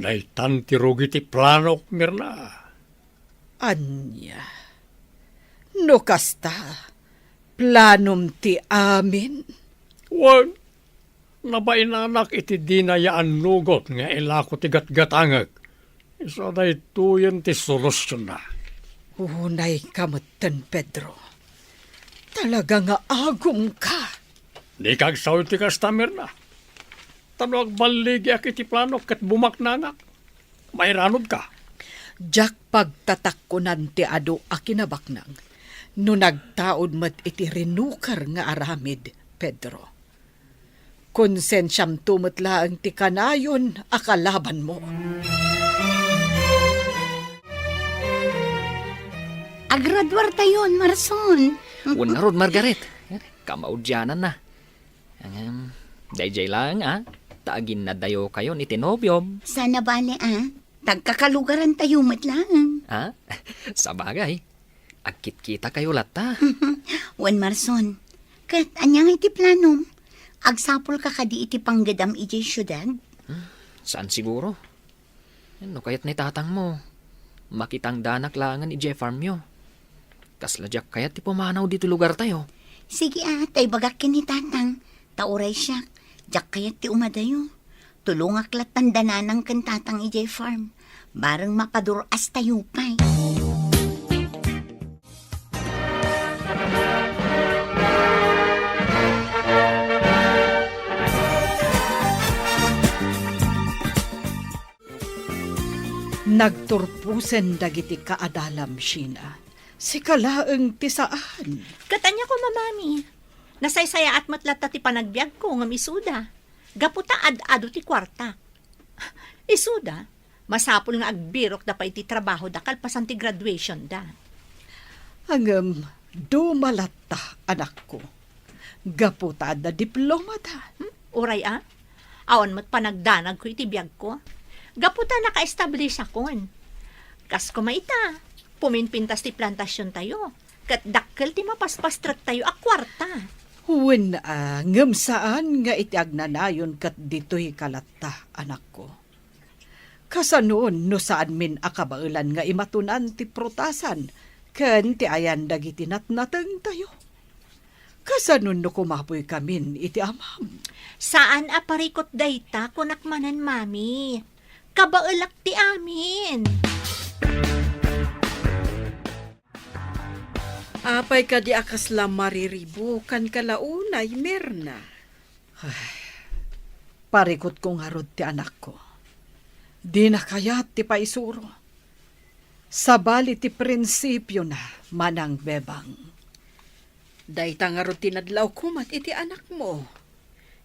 Naitan ti rugi ti plano, Mirna. Anya, no kasta, planom ti amin. Wan, nabainanak iti dinayaan nugot nga ilako ti gatgatangag. Isa na ituyan ti solusyon na. Unay kamutan, Pedro. Talaga nga agum ka. Di kag sawi ti kastamir na. Tanong baligi ak iti plano kat bumaknanak. May ranod ka. Jak pagtatakkunan ti ado a kinabaknang. No nagtaod mat iti rinukar nga aramid, Pedro. Konsensyam tumutla ang ti kanayon akalaban mo. Agradwar tayon, Marson. Unarod, Margaret. Kamaudyanan na. Dayjay lang, Taagin na dayo kayo ni Tinobyom. Sana bale, tagkakalugaran tayo matlang. Sa bagay. Agkit-kita kayo lata. Wan Marson, kat anyang iti planom, agsapol ka kadi iti panggadam iti syudad. Saan siguro? Ano kayat ni tatang mo? Makitang danak langan iti farm nyo. Kasladyak kayat ti pumanaw dito lugar tayo. Sige tay bagak ni tatang, tauray siya, jak kayat ti umadayo. Tulungak lat tandananang kan tatang iti farm, bareng mapaduras tayo pa'y. Nagturpusen dagiti kaadalam, Sheena. Si kalaeng tisaan. Katanya ko, mamami. Nasaysaya at matlata ti panagbiag ko ng isuda. Gaputa ad-ado ti kwarta. Isuda, masapul nga agbirok da pa iti trabaho da kalpasan ti graduation da. Hanggang dumalata, anak ko. Gaputa da diploma da. Uray awan mo't panagdanag ko iti biag ko. Gaputa naka-establish akon. Kas kumaita, puminpintas ti plantasyon tayo. Kat dakkel ti mapaspastrat tayo a kwarta. Huwin ngam saan nga iti agnanayon kat dito'y kalata, anak ko. Kasanoon no saan min akabailan nga imatunan ti prutasan, ken ti ayan dagiti natnateng tayo. Kasanoon no kumapoy kamin iti amam. Saan aparikot dayta kunakmanan, mami? Kabailak ti amin. Apay ka di akas la mariribo kan kalaunay, Mirna. Parikot kong harod ti anak ko. Di na kayat ti paisuro. Sabali ti prinsipyo na manang bebang. Dayta nga ro tinadlaw kumat iti anak mo.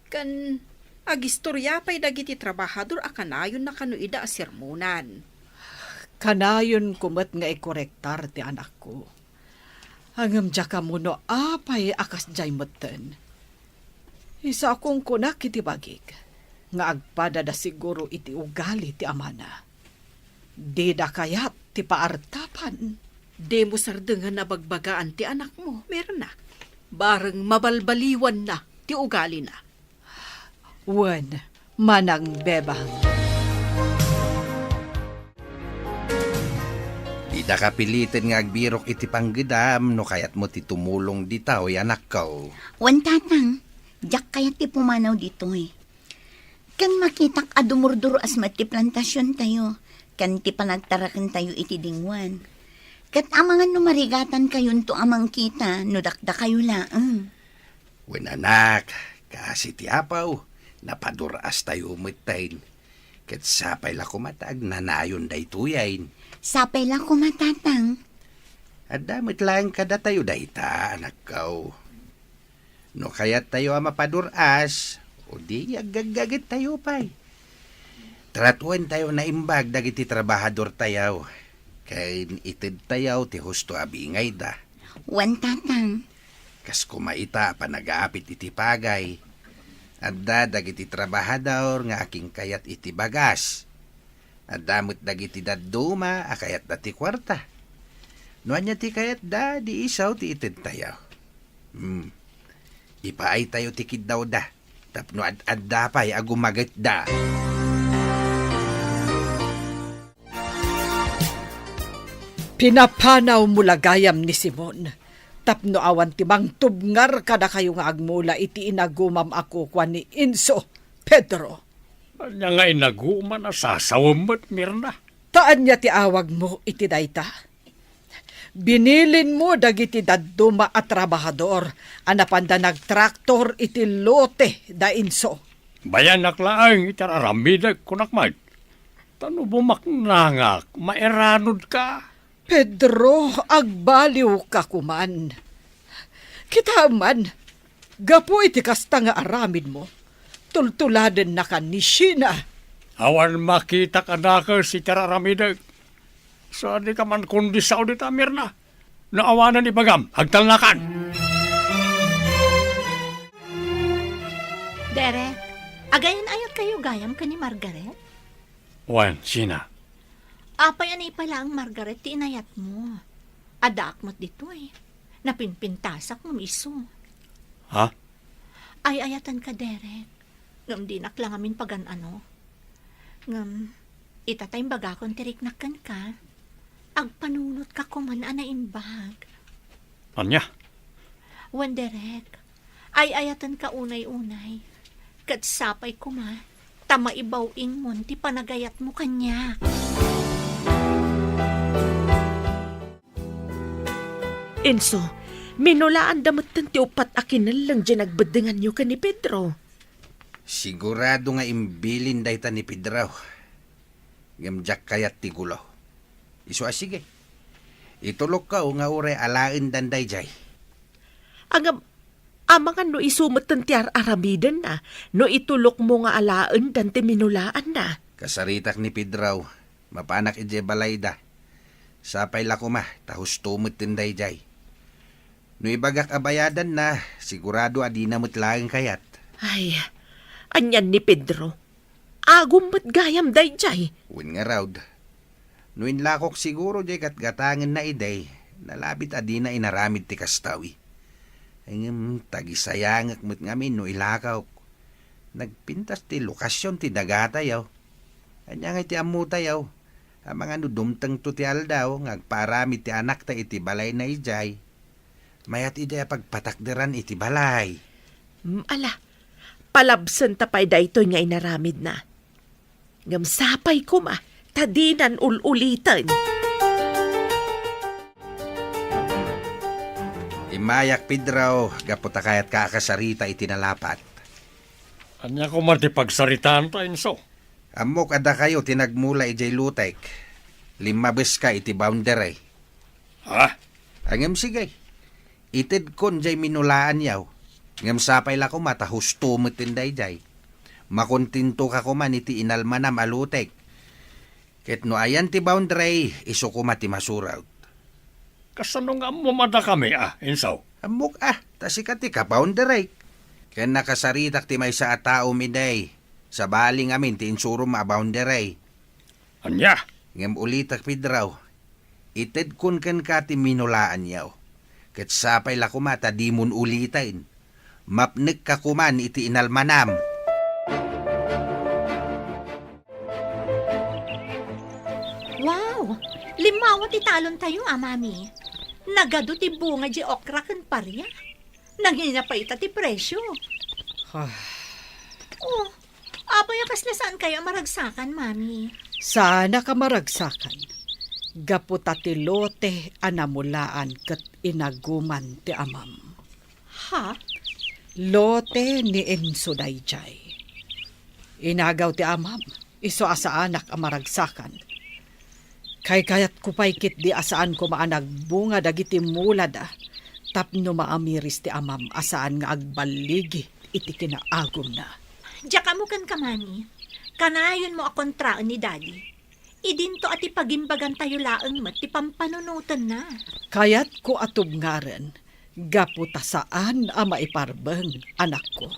Kan agistorya pa'y dagiti trabahador a kanayon na kanuida a sermonan. Kanayon kumat nga ikorektar ti anak ko. Hangam dya ka mo no apay akas jay meten. Isa akong kunak iti bagig. Nga agpada da siguro iti ugali ti amana. Di da kayat ti paartapan. Di mo sardengan na bagbagaan ti anak mo. Meron na. Bareng mabalbaliwan na ti ugali na. Wen, manang bebang. Di da kapilitin nga agbirok iti panggedam no kayat mo ti tumulong ditaw anak ko. Wan tatang, jak kaya ti pumanaw dito eh. Kan makitak adumurduro as mati plantasyon tayo, kan ti panagtarakan tayo iti dingwan. Kat amangan no marigatan kayon to amang kita, no dakda kayo laang. Wen anak, kasi ti apaw, napaduras tayo umitain. Ket sapay la kumatag nanayon day tuyain. Sapay lang kumatatang. At damit lang kada tayo dayta, anak ko. No kayat tayo mapaduras, o di agagagit tayo pa'y. Tratuan tayo na imbag dagiti trabahador tayo. Kay itid tayo ti husto abingay da. Wan tatang. Kas kumaita pa nag-aapit iti pagay. Adda dagiti trabahador nga aking kayat iti bagas. Adamot dagiti daduma akayat dati kwarta. Nuanya ti kayat da di isaw ti itid tayo. Ipaay tayo tikid daw da. Tapno adda pa'y agumagat da. Pinapanaw mula gayam ni Simon. Tapno awan timang tubngar kada kayo nga agmula iti inagumam ako kwa ni Inso, Pedro. Anya nga inaguman na sasawamot, Mirna. Taan niya ti awag mo iti dayta. Binilin mo dagiti dadduma at trabahador anapanda nagtraktor iti lote da Inso. Bayanak laang itararamidag kunakmad. Tano bumaknangak, maeranod ka. Pedro, agbaliw ka kuman. Kita man, gapo iti kasta nga aramid mo. Tultuladen na ka ni Sheena. Awan makita ka na ka si tararamidag. So di ka man kundi sa audita, Mirna. Naawanan ni Bagam, hagtalnakan. Derek, agayan ayat kayo gayam ka ni Margaret? Wan, Sina. Apay anay pala ang Margaret ti inayat mo. Adak mo't dito eh. Napinpintasak mo miso. Ha? Ay ayatan ka, Derek. Ngam dinak lang amin pagan ano. Ngam, itatayong bagakon tiriknakan ka. Agpanunot ka kuman anaimbag. Anya? Wan, Derek. Ay ayatan ka unay-unay. Kat sapay kuma. Tama ibawing mon ti panagayat mo kanya. Enso, minulaan damot ti upat akinan lang dyan nagbadengan nyo ka ni Pedro. Sigurado nga imbilin dayta ni Pedro. Gamjak kayat ti gulo. Iso sige. Itulok ka o nga ure alain danday jay. Ang amangan no isumatan ti aramidan na, no itulok mo nga alaan dan ti minulaan na. Kasaritak ni Pedro, mapanak ije balayda. Sapay la kuma, tahus tumot tinday jay. No ibagak abayadan na, sigurado adina mo't lang kayat. Ay, anyan ni Pedro. Agumbat gayam day jay. Win nga raud. No inlakok siguro jay katgatangan na iday, nalabit adina inaramid ti kastawi. Ay tagisayangak mo't ngamin no ilakaw. Nagpintas ti lokasyon ti dagatayaw. Anya nga ti amutayaw. Ang mga nudumtang to ti aldaw, ngagparamid ti anak ta iti balay na ijay. Mayat ijay pagpatakderan iti balay. Ala, palabsan tapay daytoy nga inaramid na. Ngamsapay ko ma, tadinan ululitan. Imayak Pedro, gaputa kayat kakasarita iti nalapat. Anya ko man ti pagsaritaan ta, Enso. Amok ada kayo tinagmula ijay lutek. 5 bes ka iti boundary. Ha? Angem sige. Itid kon jay minulaan yaw. Ngem sapay la ko mata husto metinday jay. Makontinto ka ko man iti inalmanam alutek. Ket no ayan ti boundary, iso ko mati masuraw. Kasano nga mo mada kami insaw? Amok tasikat ti ka boundary. Ken nakasaritak ti may sa tao miday. Sa baling amin ti insuro ma boundary. Anya? Ngem ulitak pidraw. Ited kun ken ka ti minulaan yaw. Ket sapay la kumata di mun ulitain. Mapnek ka kuman iti inalmanam. Wow! Limawa ti talon tayo, mami. Nagado ti bunga di okra ken parya. Nangina pa ita ti presyo. Oh, abay kasla saan kayo maragsakan, mami? Sana ka maragsakan. Gaputa ti lote anamulaan ket inaguman ti amam. Ha? Lote ni Enso dayjay. Inagaw ti amam, iso asa anak ang maragsakan. Kay kayat kupaykit di asaan ko maanag bunga dagiti mulad tapno maamiris ti amam asaan nga agbaligi iti kinaagom na. Diya ka mo kan kamani. Kanayon mo akontraan ni daddy. Idinto ati pagimbagan tayo laeng mat ti pampanunutan na. Kayat ko atub nga rin, gaputa saan ang maiparbeng anak ko.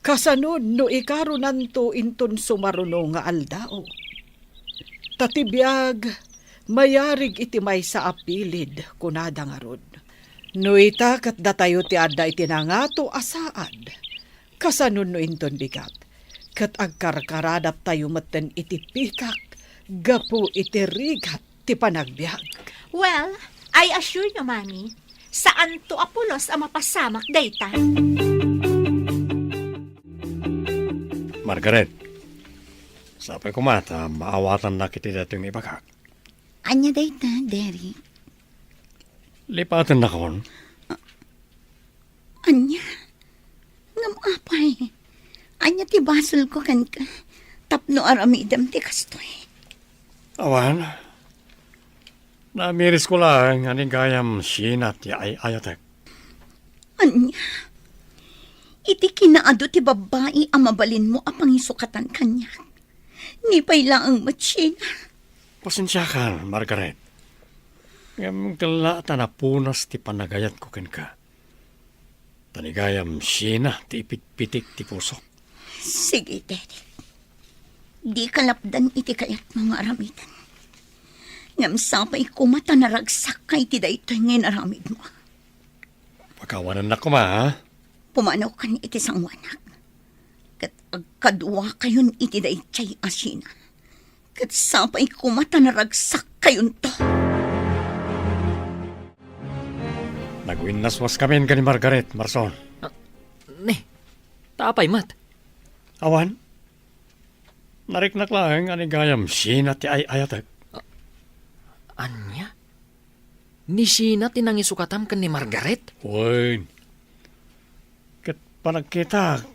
Kasanod no ikarunan to inton sumaruno nga aldao. Tatibiyag, mayarig iti may sa apilid kunada nga rod. No itakat datayo ti adda iti nangato asaad. Kasanod no inton bigat. Kat agkarkaradap tayo maten iti pikak, gapu iti rigat ti panagbiag. Well, I assure you, mami, saan to apulos ang mapasamak dayta? Margaret, sapay ko mata, maawatan na kiti dating ibagak. Anya dayta, Derek? Lipatan na kon. Anya? Ngam apay. Anya ti basol ko kan ka. Tapno aramidam ti kastoy. Awan, namiris ko lang aning gayam sinat ti ayatek. Anya? Iti kinaado ti babae ang mabalin mo apang isukatan kanya. Nipay lang ang matsina. Pasensya ka, Margaret. Ngam kala tanapunas ti panagayat ko ken ka. Tanigayam sina ti ipitpitik ti puso. Sige, Derek. Di kalapdan iti kayat mga aramidan. Ngam sapay kumata naragsak kay ti daytoy ngayon aramid mo. Pagkawanan na ko ha? Pumanaw ka ni iti sangwanak. Kat agkadwa kayon iti daytay asina. Kat sapay kumata naragsak kayon to. Nagwinaswas kami ka ni Margaret, Marson. Ne, tapay mat. Awan, nariknak lang aning gayam sina ti ayatek. Anya? Ni Sina tinangisukatam kan ni Margaret? Uy, kat panagkita,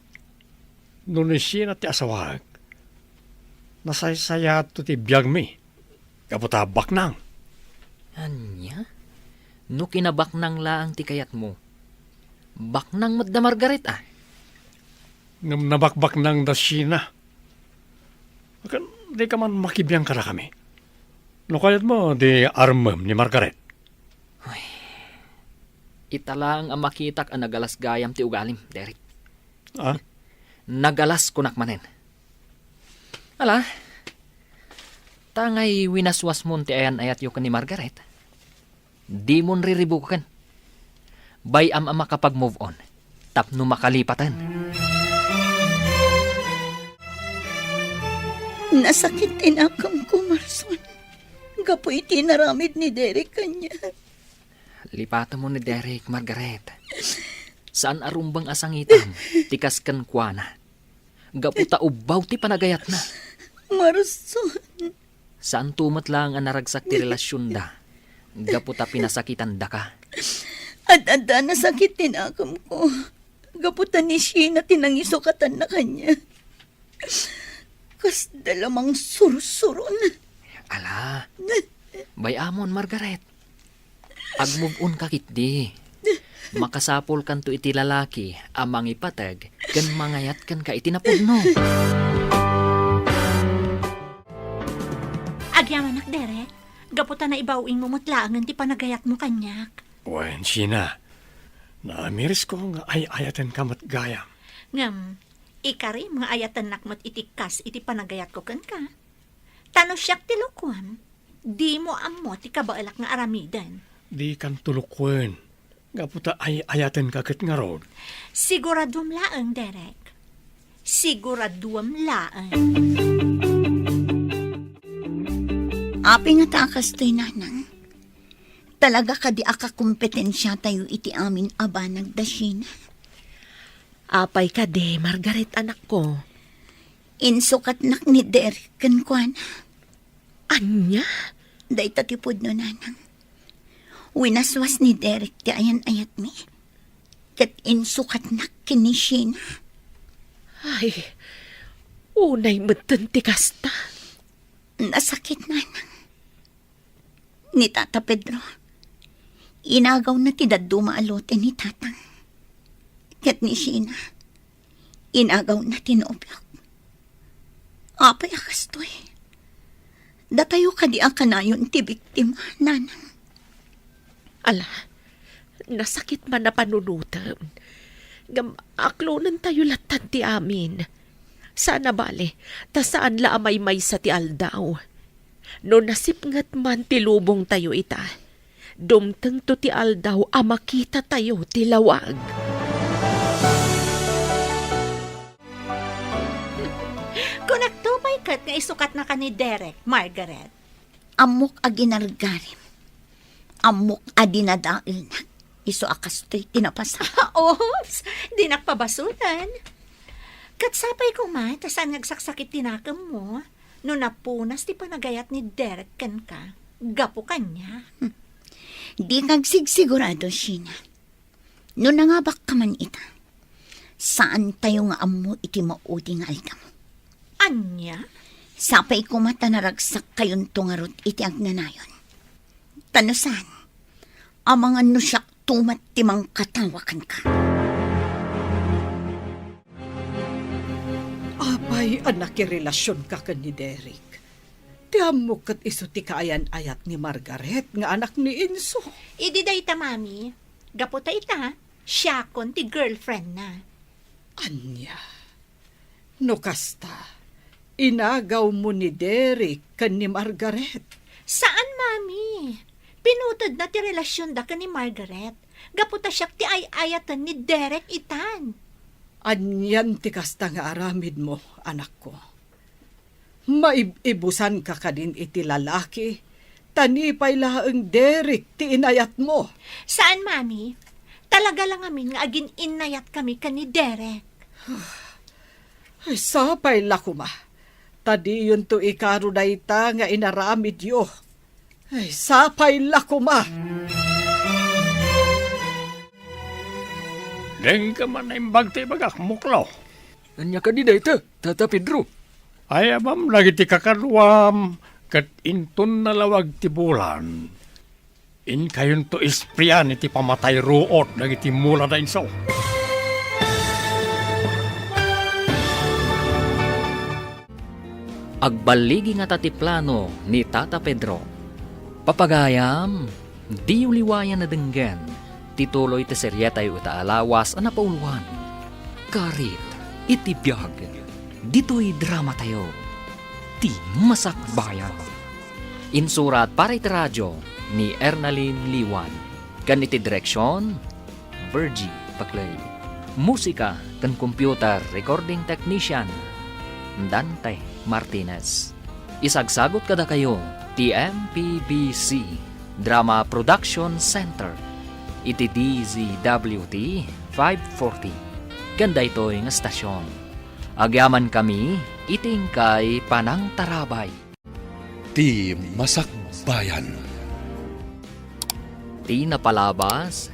no ni sina ti asawag, nasaysaya to ti biyag mi, kaputabak nang. Anya? No kinabaknang laang ti kayat mo. Baknang madda Margaret Ngam nabakbak nang da sina. Di ka man makibiyang ka na kami. No kayat mo, di armam ni Margaret. Italang ang makitak ang nagalas gayam ti ugalim, Derek. Ah? Nagalas kunak manen. Ala, tangay winaswas mon ti ayan ayat yu kan ni Margaret. Di mon riribukan. Bayam ang makapag-move on. Tapno makalipatan. Nasakit tinakam ko, Marson. Gapoy tinaramid ni Derek kanya. Lipatan mo ni Derek, Margaret. Saan arumbang asangitan? Tikas kan kuana. Gaputa ubaw ti panagayat na. Marson. Saan tumat lang ang naragsak ti relasyon da? Gaputa pinasakitan da ka. At nasakit tinakam ko. Gaputan ni Sheena tinangisukatan na kanya. Kas dalamang sursuron. Ala, bayamon Margaret. Ag-move on ka kitdi. Makasapol kan to iti lalaki amang ipatag kan mangayat kan ka iti napudno. Agyaman nak, Derek. Gaputa na ibawin mo mutlaangan ti panagayat mo kanyak. Wen, Sheena. Naamiris ko nga ay-ayatan ka matgayam. Ngam, ikari mga ayatan nakmat itikas iti panagayat ko kan ka. Tano siyak ti lukuan. Di mo amo ti kabaalak nga aramidan. Di kan tulukwen. Gaputa ay-ayatan ka kat nga rod. Siguraduam laang, Derek. Siguraduam laang. Api nga takas to'y nanang. Talaga ka di aka kompetensya tayo iti amin aba nagdasin. Apay ka de, Margaret anak ko. Insukat nak ni Derek kan kuan. Anya? Day tatipod no nanang. Winaswas ni Derek ti ayan-ayat mi. Kat insukat nak kini Sheena. Ay, unay matan ti kasta. Nasakit nanang. Ni Tata Pedro. Inagaw na ti daduma alote ni Tatang. Kat ni Sheena. Inagaw na tinubyok. Apay akastoy. Datayo ka di ang kanayon ti biktima, nanang. Ala, nasakit man na panunutan. Aklonan tayo latan ti amin. Sana bale, ta saan la amay-may sa ti aldaw. No nasipngat man ti lubong tayo ita. Dumteng to ti aldaw makita tayo ti lawag. Kung nagtubay kat nga isukat na ka ni Derek, Margaret. Amok a ginargarim. Amok a dinadail na. Iso akas to'y tinapasa. Oops, di nakpabasutan. Katsapay ko ma, tasan nagsaksakit tinakam mo. No napunas ti panagayat ni Derek kan ka. Gapo kanya. Di kagsigsigurado, Sheena. No nangabak ka man ita. Saan tayo nga amo iti maudi nga alkam? Anya? Sapay ko mata naragsak kayon tungarot iti agnanayon. Tanusan, amang ano siya tumat timang katawakan ka. Apay anak relasyon ka kan ni Derek. Tiam mo kat iso ti kaayan-ayat ni Margaret nga anak ni Inso. Idi day ta, mami. Gapo ta ita, siya kon ti girlfriend na. Anya, no kasta, inagaw mo ni Derek kan ni Margaret. Saan, mami? Pinutod na ti relasyon da ka ni Margaret. Gapo ta siya ti ay-ayatan ni Derek itan. Anyan ti kasta nga aramid mo, anak ko. Maibusan ka kadin iti lalaki, tanipay laang Derek ti inayat mo. Saan, mami? Talaga lang amin nga agin inayat kami ka ni Derek. Ay, sapay lakuma. Tadi yun to ikaro na ita nga inaramid yo. Ay, sapay lakuma. Deng ka man na imbag ti bagak muklaw. Anya ka di dayta, Tata Pedro. Ay abam lagi ti kakalwam kat inton nalawag ti bulan. In kayon to ispriyan iti pamatay ruot dagiti mula da inso. Agbaligi nga tatiplano ni Tata Pedro. Papagayam, di uliwayan na denggan. Tituloy ti serya tayo ita alawas na pauluan. Karit, iti biyag. Dito'y drama tayo. Ti Masakbayan. Insurat para iti radyo ni Ernalyn Liwan. Kan iti direksyon, Virgie Paclay. Musika kan computer recording technician, Dante Martinez. Isagsagot kada kayo, TMPBC Drama Production Center. Iti DZWT 540. Ganda ito'y nga stasyon. Agyaman kami, iting kay Panang Tarabay. Ti Masakbayan. Ti napalabas,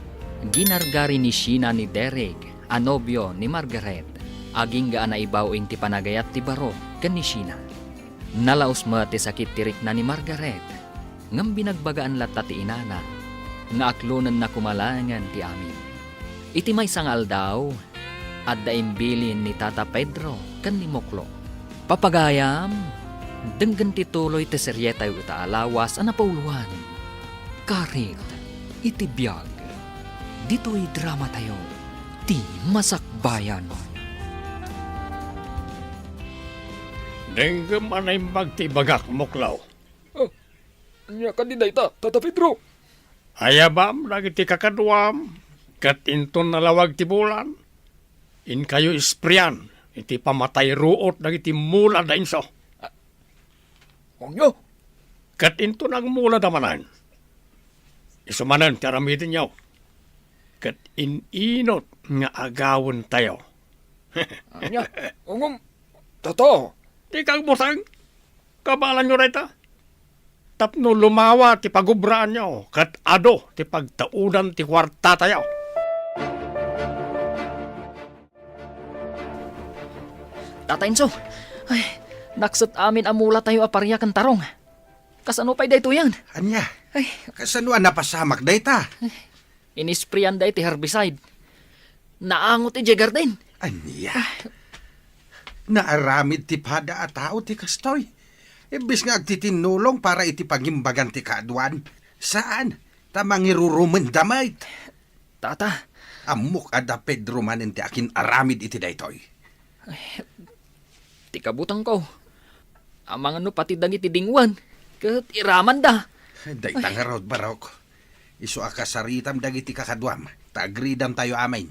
ginargari ni Sheena ni Derek, anobyo ni Margaret. Aging gaan na ibaw ti panagayat ti baro, ken ni Sheena. Nalaos mo ti sakit tirik na ni Margaret, ngam binagbagaan latta ti inana, nga aklonan na kumalangan ti amin. Iti may sangal daw, at daimbilin ni Tata Pedro ken ni Moklo. Papagayam, denggan ti tuloy ti seryeta yu alawas ana pauluan. Karit, iti biyag, dito'y drama tayo, ti masakbayan. Denggam anay magtibagak, Moklaw. Nya kandiday ta, Tata Pedro. Ayabam, lagi ti kakaduam, kat inton nalawag ti bulan. In kayo isprian, iti pamatay ruot, lagi ti mula da inso. Mongyo, Kat inton ang mula damanan. Isumanan, ti aramidin niyaw. Kat ininot nga agawon tayo. nya, Tata. Di kang butang, kabalan nyo reta. Tapno lumawa ti pagubraan nyo, kat ado ti pagtaudan ti kwarta tayo. Tata Enzo, ay, naksat amin amula tayo aparya kan tarong. Kasano pa'y dayto yan? Anya, Ay, kasanuan napasamak dayta. inisprayan day ti herbicide. Naangot ti Garden. Anya. Naaramid ti pada at tao ti kastoy. Ibis nga agtitinulong para iti pagimbagan ti kaadwan. Saan? Tamang irurumen damait. Tata, Amok ada Pedro manen ti akin aramid iti daytoy. ti kabutang ko. Amang ano pati dangiti dingwan. Kat iraman da. Dayta nga raw barok. Isu akasaritam dagiti kakadwam. Tagridam tayo amin.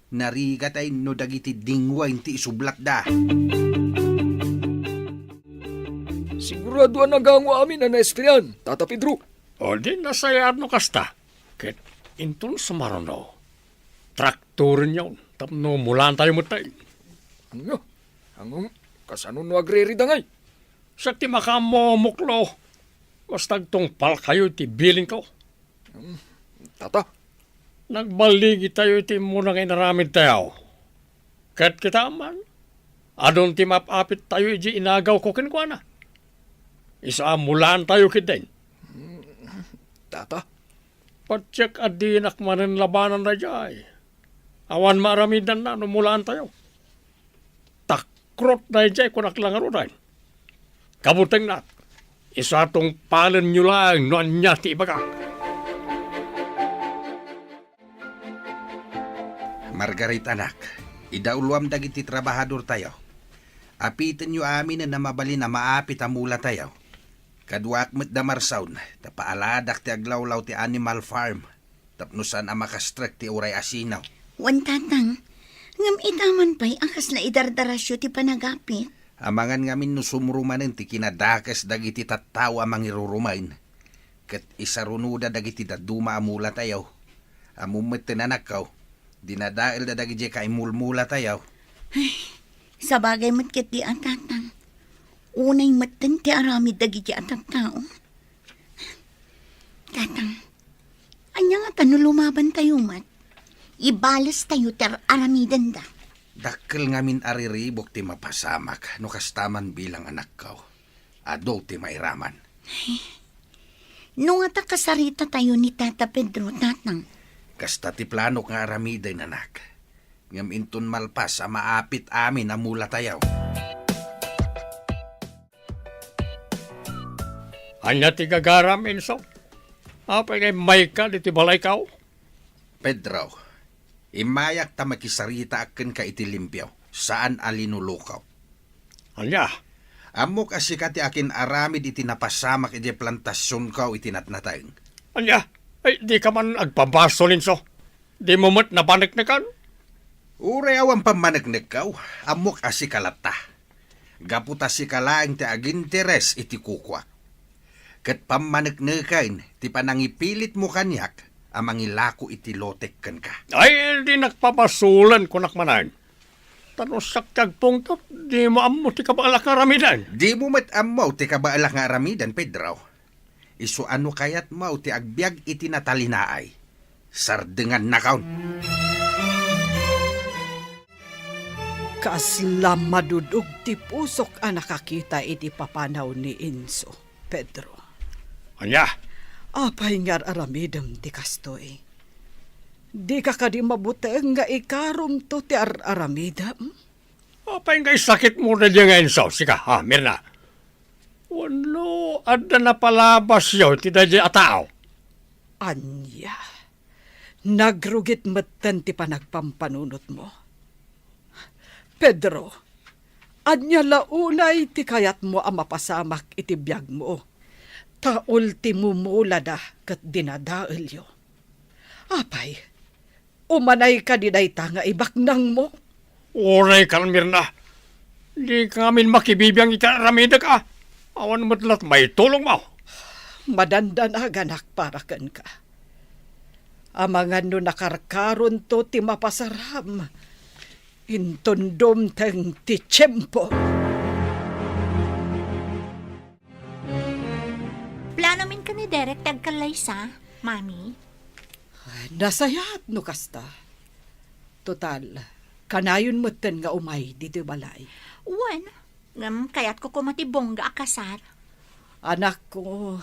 Narigat ay no dagiti dingwain ti isublat da. Sigurado ang nagangwa amin na naespriyan, Tata Pedro. O di nasayad no kasta. Ket inton sumarono. Traktorin yun. Tapno mulan tayo matay. Nya, hanggang kasano no agrerida ngay. Sakti makamomoklo. Bastag tong pal kayo ti bilin ko. Tata, Nagbaligi tayo iti muna ngay naramid tayo. Ket kita man. Adon ti mapapit tayo iji inagaw ko kinkwana. Isa mulan tayo kiten. Tata, Patsyak adinak manen labanan na jay. Awan maramidan na numulaan tayo. Takrot na jay kunak lang arudan. Kabuteng na. Isa tong palen nyo lang no anya ti ibaga. Margarita anak, idauluam dagiti trabahador tayo. Apitin nyo amin na mabali na maapit amula tayo. Kaduak met da marsaun, tapaaladak ti aglawlaw ti Animal Farm. Tapnusan ang makastrek ti uray asinaw. Wan tatang, ngam itaman pa'y ang kasla idardarasyo ti panagapit. Amangan ngamin no sumrumanen ti kinadakas dagiti tattaw amang irurumain. Kat isarunuda dagiti daduma amula tayo. Amumet tinanakaw, dinadail da dagiti kaimulmula tayo. Sa bagay matkit di ang tatang. Unay matan ti arami dagiti atang tao. Tatang, anya nga tano lumaban tayo mat. Ibalas tayo ter aramidan da. Dakkel ngamin ariribok ti mapasamak no kastaman bilang anak kaw. Ado ti mairaman. Nung ata kasarita tayo ni Tata Pedro, tatang. Kasta ti plano nga aramiday nanak. Ngam inton malpas a maapit amin amula tayaw. Anya ti gagaram inso. Apay kay may ka di ti balay kao. Pedro, imayak ta makisarita aken ka iti limpyaw. Saan alinulukaw? Anya, Amok asika ti akin aramid iti napasamak iti plantasyon kaw iti natnatayng. anya, ay di ka man agpabaso linso. Di mo mat nabanik na kan. Uray awan pamanagnek kaw, amok asikalata. Gaputa si kalaang ti aginteres iti kukwa. Kat pamanagnekan, ti panangipilit mo kanyak, amang ilako iti lotek kan ka. Ay, di nakpabasulan ko nakmanan. Tanos saktag pungtot, di mo amo ti kabalak nga ramidan. Di mo met amaw ti kabaalak nga aramidan, Pedro. Isu ano kayat mau ti agbyag iti natalinaay. Sardengan na kaun. Kaaslam madudog ti pusok ang nakakita iti papanaw ni Inso, Pedro. Anya, Apay ngar aramidem ti kastoy. Di ka kadi mabuteng nga ikarom to ti aramidem? apay nga sakit mo na diya nga insaw. Sika, ha, Mirna. Walo, ada na palabas yaw, tida diya atao. Anya, nagrugit matan ti panagpampanunot mo. Pedro, anya launay ti kayat mo ang mapasamak iti biyag mo. Ta ultimo mula da kat dinadaelyo. Apay, umanay ka di dayta nga ibaknang mo. Oray ka, Mirna. Di kamin makibibiyang itaramida ka. Awan matlat may tulong mo. Madandan aganak para kan ka. Amangan no nakarkaron to ti mapasaram. Intondom teng ti tiyempo. Plano min ka ni Derek tagkalaysa, Mami. Nasayat no kasta. Total, kanayon mo ten nga umay dito balay. Wan, kayat ko kumatibong ga akasar. Anak ko,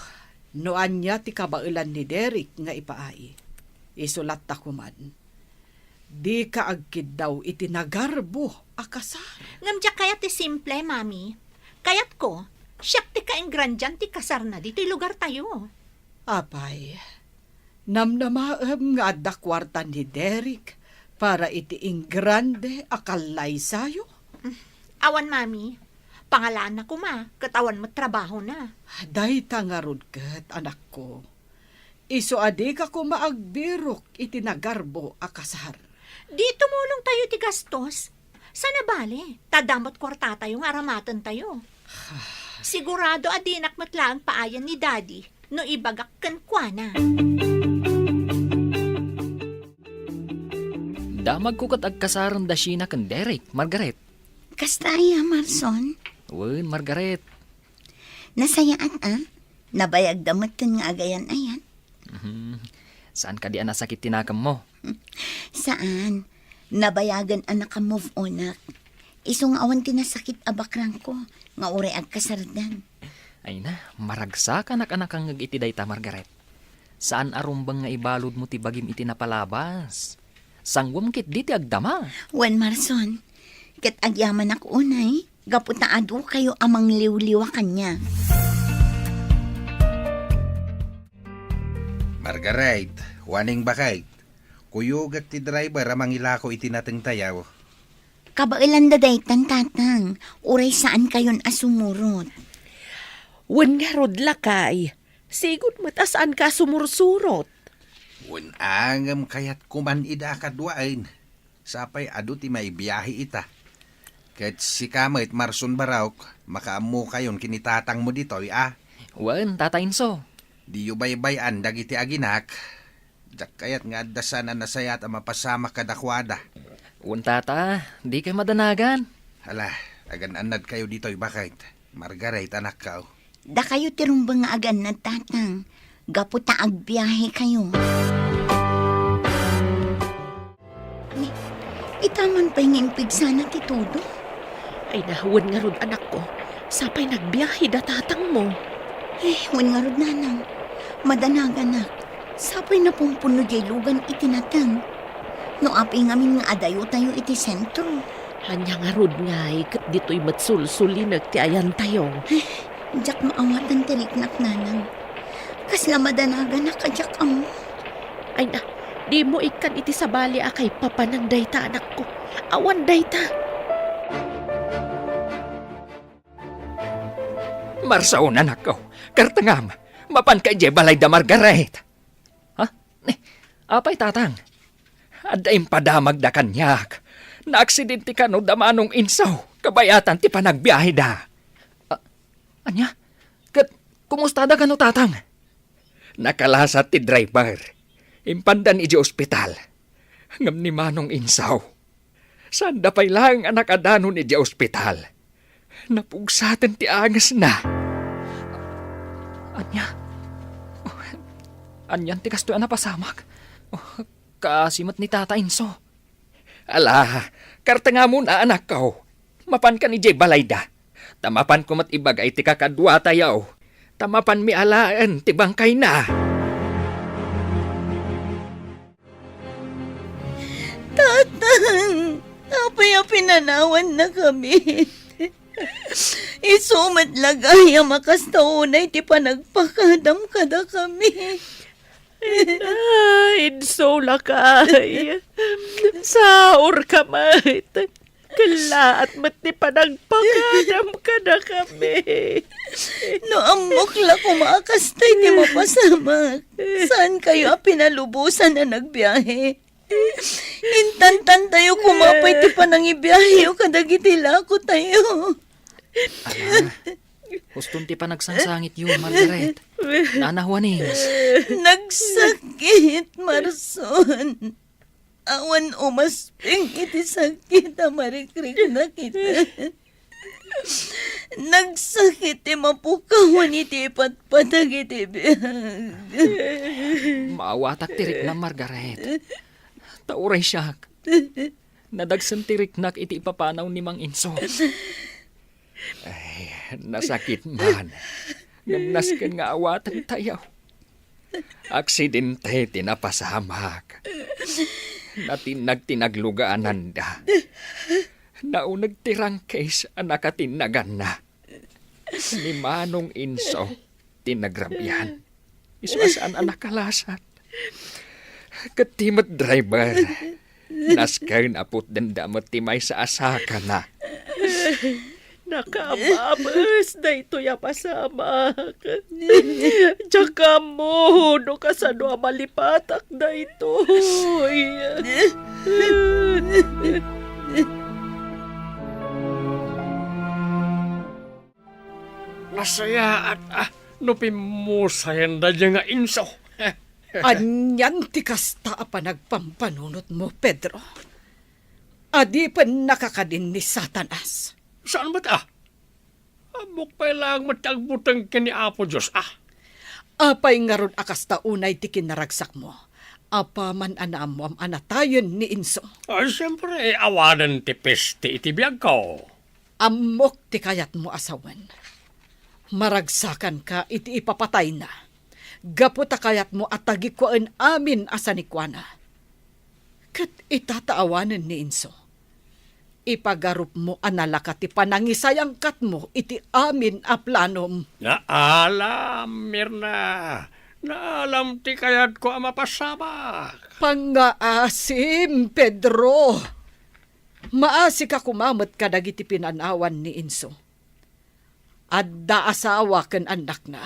noan niya ti kabailan ni Derek nga ipaay. Isulat ta ko man. Di ka agkid daw itinagarbo akasar. Ngamdya kayat ti simple, Mami. Kayat ko, siyak ti kaingrandyan ti kasar na dito'y lugar tayo. Apay, namnamaem nga adda kwarta ni Derek para itiing grande akalay sayo. Awan, Mami. Pangalaan na ko, ma. Katawan mo trabaho na. Day tangarod kat, anak ko. Iso adi ka ko maagbirok itinagarbo akasar. Di tumulong tayo ti gastos. Sana bale, tadamot kwarta tayong aramatan tayo. Sigurado adinak matlaan paayan ni Daddy no ibagak kan kwa na. Damag ko kat agkasaran da siya na kan Derek, Margaret. Kastaya, Marson. Wen, Margaret. Nasayaan, nabayag damatan nga agayan ayan. Saan ka di nasakit tinakam mo? Saan? Nabayagan anak ka move onak. Isong awan tinasakit abakrang ko, nga ure agkasardan. Ay na, maragsak anak-anak ang iti dayta, Margaret. Saan arumbang nga ibalod mo ti bagim iti napalabas? Sangwam kit di ti agdama. Wan Marson, kat agyaman ako unay, gaputa adu kayo amang liwliwa kanya. Margaret, waning bakay. Kuyugat ti driver amang ilako itinateng tayaw. Kabailan da daytan tatang, uray saan kayon asumurot. Wen nga rod lakay. Sigod matasaan ka sumursurot. Wen angam kayat kuman ida kadwain. Sapay adu ti may biyahe ita. Ket si kamit Marson Barauk, makaamu kayon kinitatang mo ditoy Wen, tatainso. Di yu baybayan dagiti aginak. Jak kayat nga dasan na nasayat ang mapasama kadakwada. Wen, tata, di kay madanagan. Hala, agan-anad kayo ditoy bakit. Margaret, anak ka. Da kayo tirumbang nga agan na tatang, gaputa agbiyahe kayo. Itaman pa yung impig sana ti todo. Ay nahuwan nga rod anak ko. Sapay nagbiyahe da tatang mo. Wan nga rod nanang, madanagan na. Sapay na pumpuno jay lugan itinatang. No api ngamin nga adayo tayo iti sentro. Hanya nga rod nga kat dito'y matsulsulinag ti ayan tayo. Jak maawatan tiriknak nanang. Kasla madanagan na kajak amo. Ay na, di mo ikan iti sabali akay papanang dayta anak ko. Awan dayta. Marsaon anak ko. Kartangam, mapan ka je balay da Margaret. Ha? Apay tatang. Adaim padamag da kanyak. Naaksidente ka no damanong insaw. Kabayatan ti panagbiyahe da. Anya? Kumusta da ka no tatang? Nakalasat ti driver. Impandan iji ospital. Ngam ni manong insaw. Sanda pa'y lang anak adanon iji ospital. Napugsatan ti angas na. Anya? Anyan ti kasto na pasamak. Kasimat ni Tata Inso. Ala, Karta nga mo na anak ko. Mapan ka ni Jay Balayda. Tamapan ko mat ibagay ti kakadwa tayaw. Tamapan mi alaan ti bangkay na. Tatang, apay pinanawan na kami. Isumat lagay ang makastaunay ti panagpakadam kada kami. Inso lakay. Saor ka mat. Kalaat mati panagpakadam ka na kami. No amokla kumakastay ti mapasamak. Saan kayo pinalubusan na nagbiyahe? Intantan tayo kumapay ti panangibiyahe o kadagitila ko tayo. Huston ti pa nagsangsangit yun, Margaret. Nanahwanings. Nagsakit, Marson. Awan umasping iti sakit na marikrik na kita. Nagsakit ti mapukawan iti patpatag iti biyag. Maawatak tirik na, Margaret. Tauray siyak. Nadagsan tirik nak iti ipapanaw ni Mang Inso. Ay, nasakit man. Gamnaskan nga awatan tayaw. Aksidente tinapasamak. Natinagtinaglugaan da. Naunag tirang case ang nakatinagan na. Ni Manong Inso, tinagrabihan. Iswasaan ang nakalasat. Katimot driver. Naskar na put dandamot timay sa asaka na. Nakamabas na ito ya pasamak. Tsaka mo, no kasano malipatak na ito. Nasaya at nupimusayan na dyan nga Inso. Anyan ti kasta pa nagpampanunot mo, Pedro. Adi pa nakakadin ni Satanas. Saan ba ta? Amok pa lang matagbutang kini Apo Diyos, Apay nga ron akas taunay ti kinaragsak mo. Apa man anam mo am anatayon ni Inso. Siyempre, awanan ti peste iti biyag ko. Amok ti kayat mo asawan. Maragsakan ka iti ipapatay na. Gaputa kayat mo at tagikuan amin asanikwana. Kat itataawanan ni Inso. Ipagarup mo analaka ti panangisayang kat mo iti amin a planom. Naalam, Mirna. Naalam ti kayat ko ang mapasamak. Pangaasim, Pedro. Maasi ka kumamot ka dagiti pinanawan ni Inso. Adda asawa ken anak na.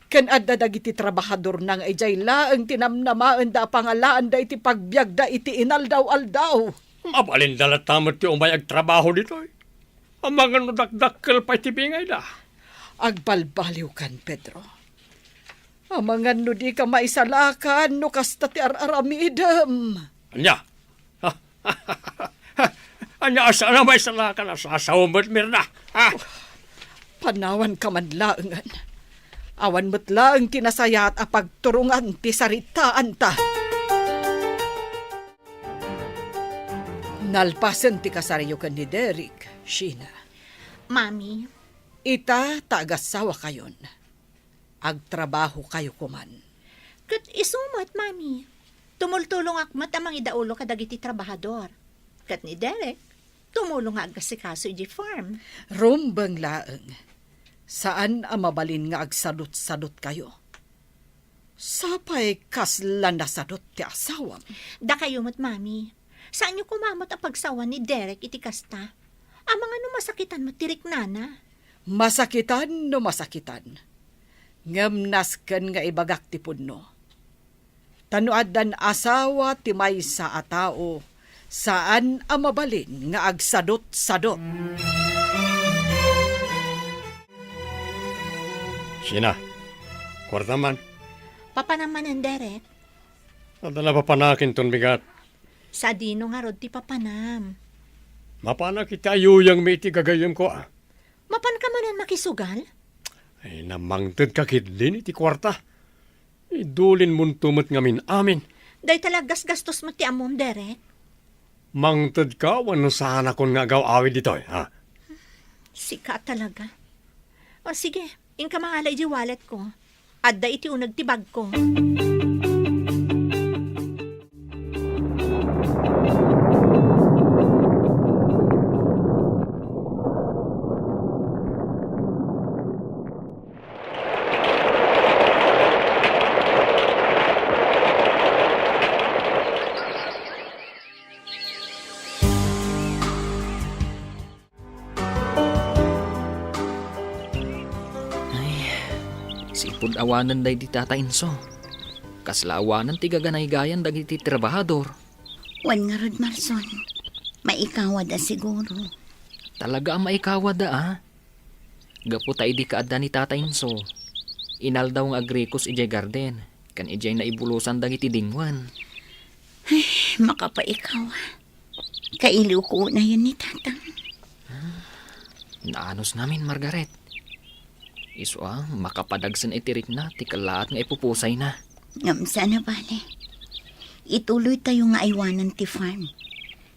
Ken adda dagiti trabahador nang ijay laeng tinamnamaan da pangalaan da iti pagbiag da iti inaldaw-aldaw. Mabalin dalat tamat ti umayag trabaho dito. Ang mga nudakdakkel pa iti bingay da. Agbalbaliw kan, Pedro. Ang mga di ka maisalakan no kasta ti ar-aramidam. Anya? Anya asa na may salakan sa asawamot, Mirna? Panawan ka man laengan. Awan mo't laeng kinasayat a pagturungan ti saritaan ta. Nalpasen ti kasaryo kan ni Derek, Sheena. Mami, Ita taagasawa kayon. Agtrabaho kayo kuman. kat isumat, Mami. Tumultulong akmat amang idaulo kadagiti trabahador. Kat ni Derek, tumulong agasikaso iji farm. Rumbang laeng. Saan ang mabalin nga agsadot-sadot kayo? Sapay kaslan na sadot ti asawam. Da kayo mat, Mami. Saan niyo kumamot ang pagsawa ni Derek iti kasta? Ang mga numasakitan mo tirik nana. Masakitan no masakitan. Ngamnasken nga ibagak ti punno. Tanuadan asawa ti maysa a tao, saan ang mabalin nga agsadot-sadot. Sina, kwarta man. Papa naman ang Derek. Adala pa panakin ton bigat. Sa dino nga rod ti papanam. Mapana kita ayuyang may iti gagayam ko. Mapan ka man ang makisugal? Ay namangtad ka kidlin iti kwarta. Idulin mun tumot ngamin amin. Day talagas gastos mo ti amom, Derek. Mangtod ka, wano sana kung nga gaw-awi dito, ha? Sika talaga. O sige, ingka mangalay di wallet ko. Adda iti unag tibag ko. Sipud awanan day di Tata Inso. Kasla awanan ti gaganay-gayan dagiti trabahador. Wan nga rod, Marson. Maikawa da siguro. Talaga ang maikawa da Gapu ta idi kaadda ni Tata Inso. Inal daw nga agrikos ijay garden. Kan ijay na ibulusan dagiti dingwan. Makapaikawa. Kailiw ko na yun ni Tatang. Naanos namin, Margaret. Iso makapadagsan itirik na, ti kalaat nga ipupusay na. Ngam sana bale. Ituloy tayo nga aywanan ti farm.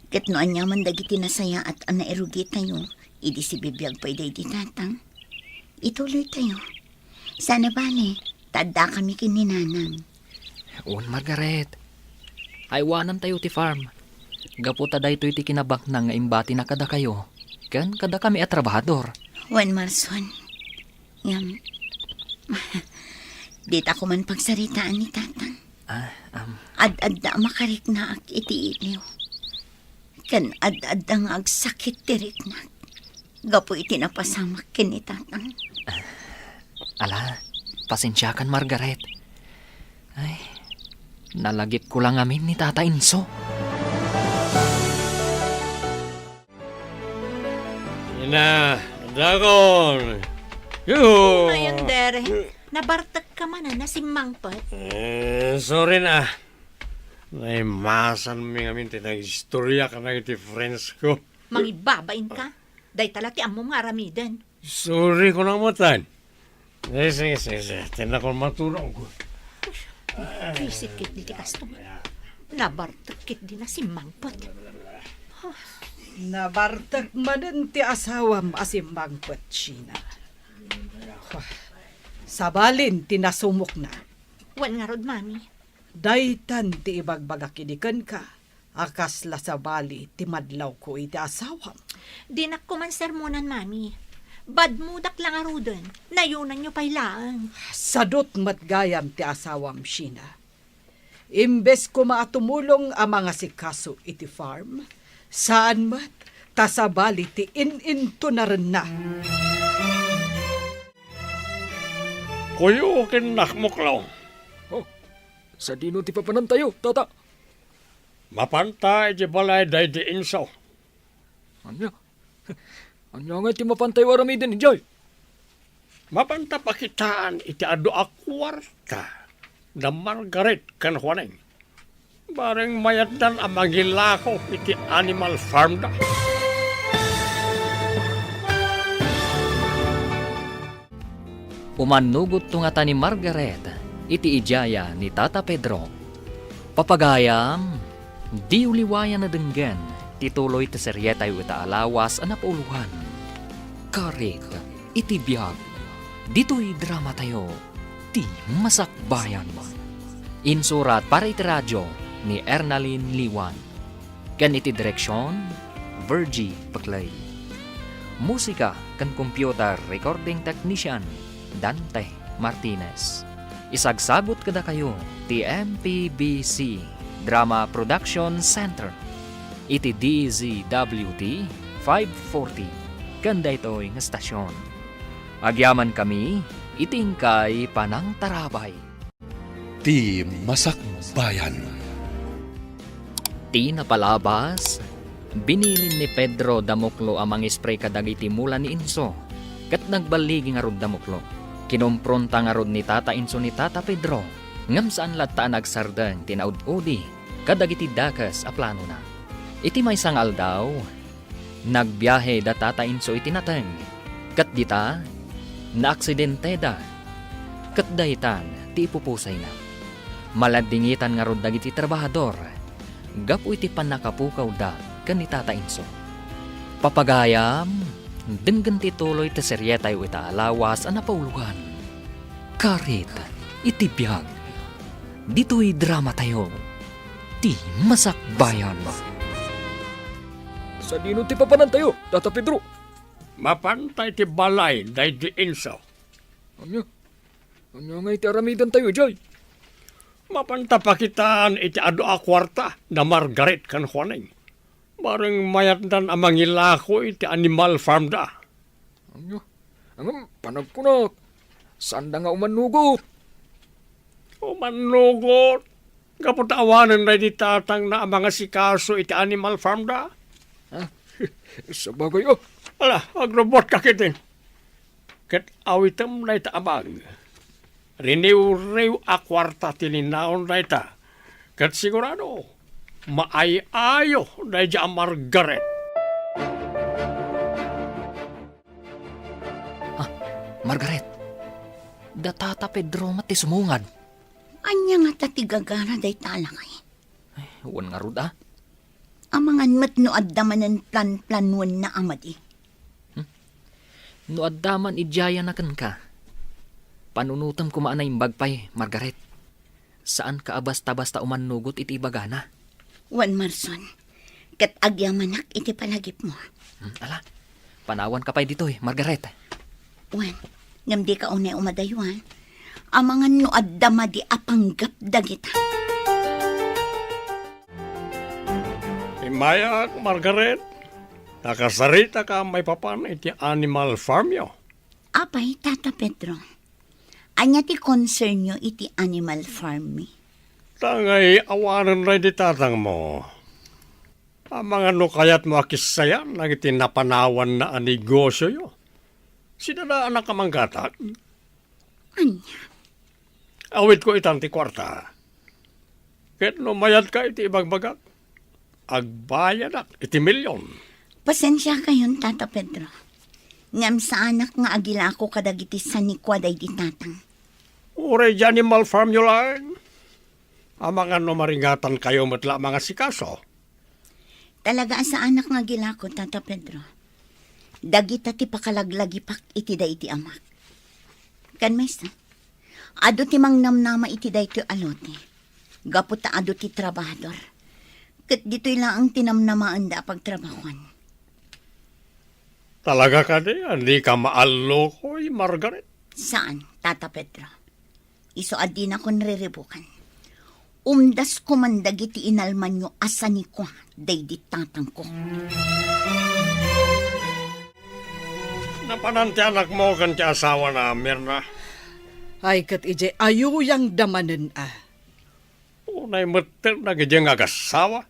Kat noan yaman dagiti nasaya at anairugi tayo, idi si bibiyag pa iday di Tatang. Ituloy tayo. Sana bale, tada kami kininanang. Un, Margaret. Aywanan tayo ti farm. Gaputa da ito iti kinabak na nga imbati na kada kayo. Kan kada kami at trabahador. Juan Marson. Ngam. Dita ko man pagsaritaan ni Tatang. Ad-ad na makarik na ak iti iliw. Kan ad-ad ang agsakit tirik na. Gapo iti napasamak kin ni Tatang. Ala, pasensya kan, Margaret. Ay, nalagip ko lang amin ni Tata Inso. Ina, dagon. Yuhu! Ayun, dere. Nabartag ka man na si Mangpot. Sorry na. Naimasan mi ngamin tinag-istorya ka na iti friends ko. Mangibabain ka. Day talati amo nga aramidan. Sorry ko nang mutan. Sige. Tinakon matulong ko. Visit kit di kasto. Nabartag kit din na si Mangpot. Nabartag manan ti asawam asimbang China. Sabalin tinasumok na. Wan nga rod, mami. Daytan ti ibagbaga kinikan ka. Akas la sabali ti madlaw ko iti asawam. Dinak ko man sermonan, mami. Bad mudak lang arudon. Nayunan nyo pailaan. Sadot matgayam ti asawam Sheena. Imbes ko maatumulong ang mga sikaso iti farm, saan mat tasabali ti in-into na rin na. Kuyo kinakmuklaw. Sa dino ti papanan tayo, Tata. Mapanta iti balay day di insaw. Anya nga ti mapantay waramidin, Joy. Mapanta pakitaan iti ado akwarta na Margaret kan Juaneng. Bareng mayatan ang magilako iti animal farm da. Umanugot to nga ta ni Margaret, iti ijaya ni Tata Pedro. Papagayam, di uliwayan na denggan, tituloy ti seryetay ita alawas anapauluhan. Karik, iti biyag, dito'y drama tayo, ti masakbayan. Insurat para iti radyo ni Ernalyn Liwan. Kan iti direksyon, Virgie Paclay. Musika kan computer recording technician, Dante Martinez. Isagsagot kada kayo ti MPBC Drama Production Center. Iti DZWT 540 kanda ito'y ng estasyon. Agyaman kami, itingkay panang tarabay. Ti Masakbayan. Ti napalabas, binilin ni Pedro Damoklo amang spray kadagiti mula ni Inso. Kat nagbaligi nga rod Damoklo. Kinumpronta nga rod ni Tata Inso ni Tata Pedro. Ngam saan lata nagsardang tinaud-udi kadagiti dakas a plano na. Iti may sangal daw, nagbiyahe da Tata Inso iti nateng. Kat dita, naaksidente da. Kat daytan, ti ipupusay na. Maladingitan nga rod dagiti trabahador. Gapu iti panakapukaw da kan ni Tata Inso. Papagayam, denggan tituloy ta serye tayo itaalawas ang napaulugan. Karit, itibiyag. Dito'y drama tayo. Ti Masakbayan. Sa dino ti papanan tayo, Tata Pedro. Mapantay ti balay day di inso. Anya nga iti aramidan tayo, Jay. Mapanta pakitaan iti ado a kwarta na Margaret kan Juaning. Bareng mayat dan amang ilako iti animal farm da. Anya, ang panagpunak. Saan da nga umanugot? Manugot. Kaputawanan na di tatang na mga sikaso iti animal farm da. Sa bagay, oh. Ala, agrobot ka kitin. Kat awitam na ita amang. Riniw-riw a kwarta tininaon na ita. Kat sigurado, maayayo na ita Margaret. Margaret, da Tata Pedro mati sumungad. Anya nga tatigagana day talakay. Huwag nga rud ah. Amangan mat no addamanan plan-planuan na amadi. No addaman ijaya na kan ka. Panunutam ko maanay bagpay, Margaret. Saan ka abasta-basta umanugot iti bagana? Wan Marson, kat agyamanak iti palagip mo. Ala, panawan ka pa'y dito Margaret. Wan, ngam di ka unay umadaywan. Amangan no addama di apanggap dagita. Imayak, Margaret. Nakasarita ka may papan iti animal farm yo. Apay, Tata Pedro. Anya ti concern nyo iti animal farm mi. Tangay awanan na di tatang mo. Ang mga no kayat mo akisayan nang iti napanawan na ang negosyo yo. Sina na anak kamang gatak? Anya? Awit ko itang ti kwarta. Ket no mayad ka iti ibagbagak. Agbayadak iti milyon. Pasensya kayon, Tata Pedro. Ngam sa anak nga agila ko kadagiti sa nikwaday di tatang. Uray di animal farm nyo lang. Ang mga no maringatan kayo matla mga sikaso. Talaga sa anak nga agila ko, Tata Pedro. Dagita ti pakalaglagipak iti da iti amak. Kan maysa, ado ti mangnamnama iti da iti alote. Gaputa ado ti trabador. Kat dito'y lang ang tinamnamaan da pagtrabahuan. Talaga ka di, hindi ka maalokoy, Margaret. Saan, Tata Pedro? Iso adi na kon riribukan. Umdas ko man dagiti inalman nyo asani ko, day di tatang ko. Napananti anak mo kan ti asawa na Mirna. Ay kat ije ayuyang damanen Unay mater na gijeng agasawa.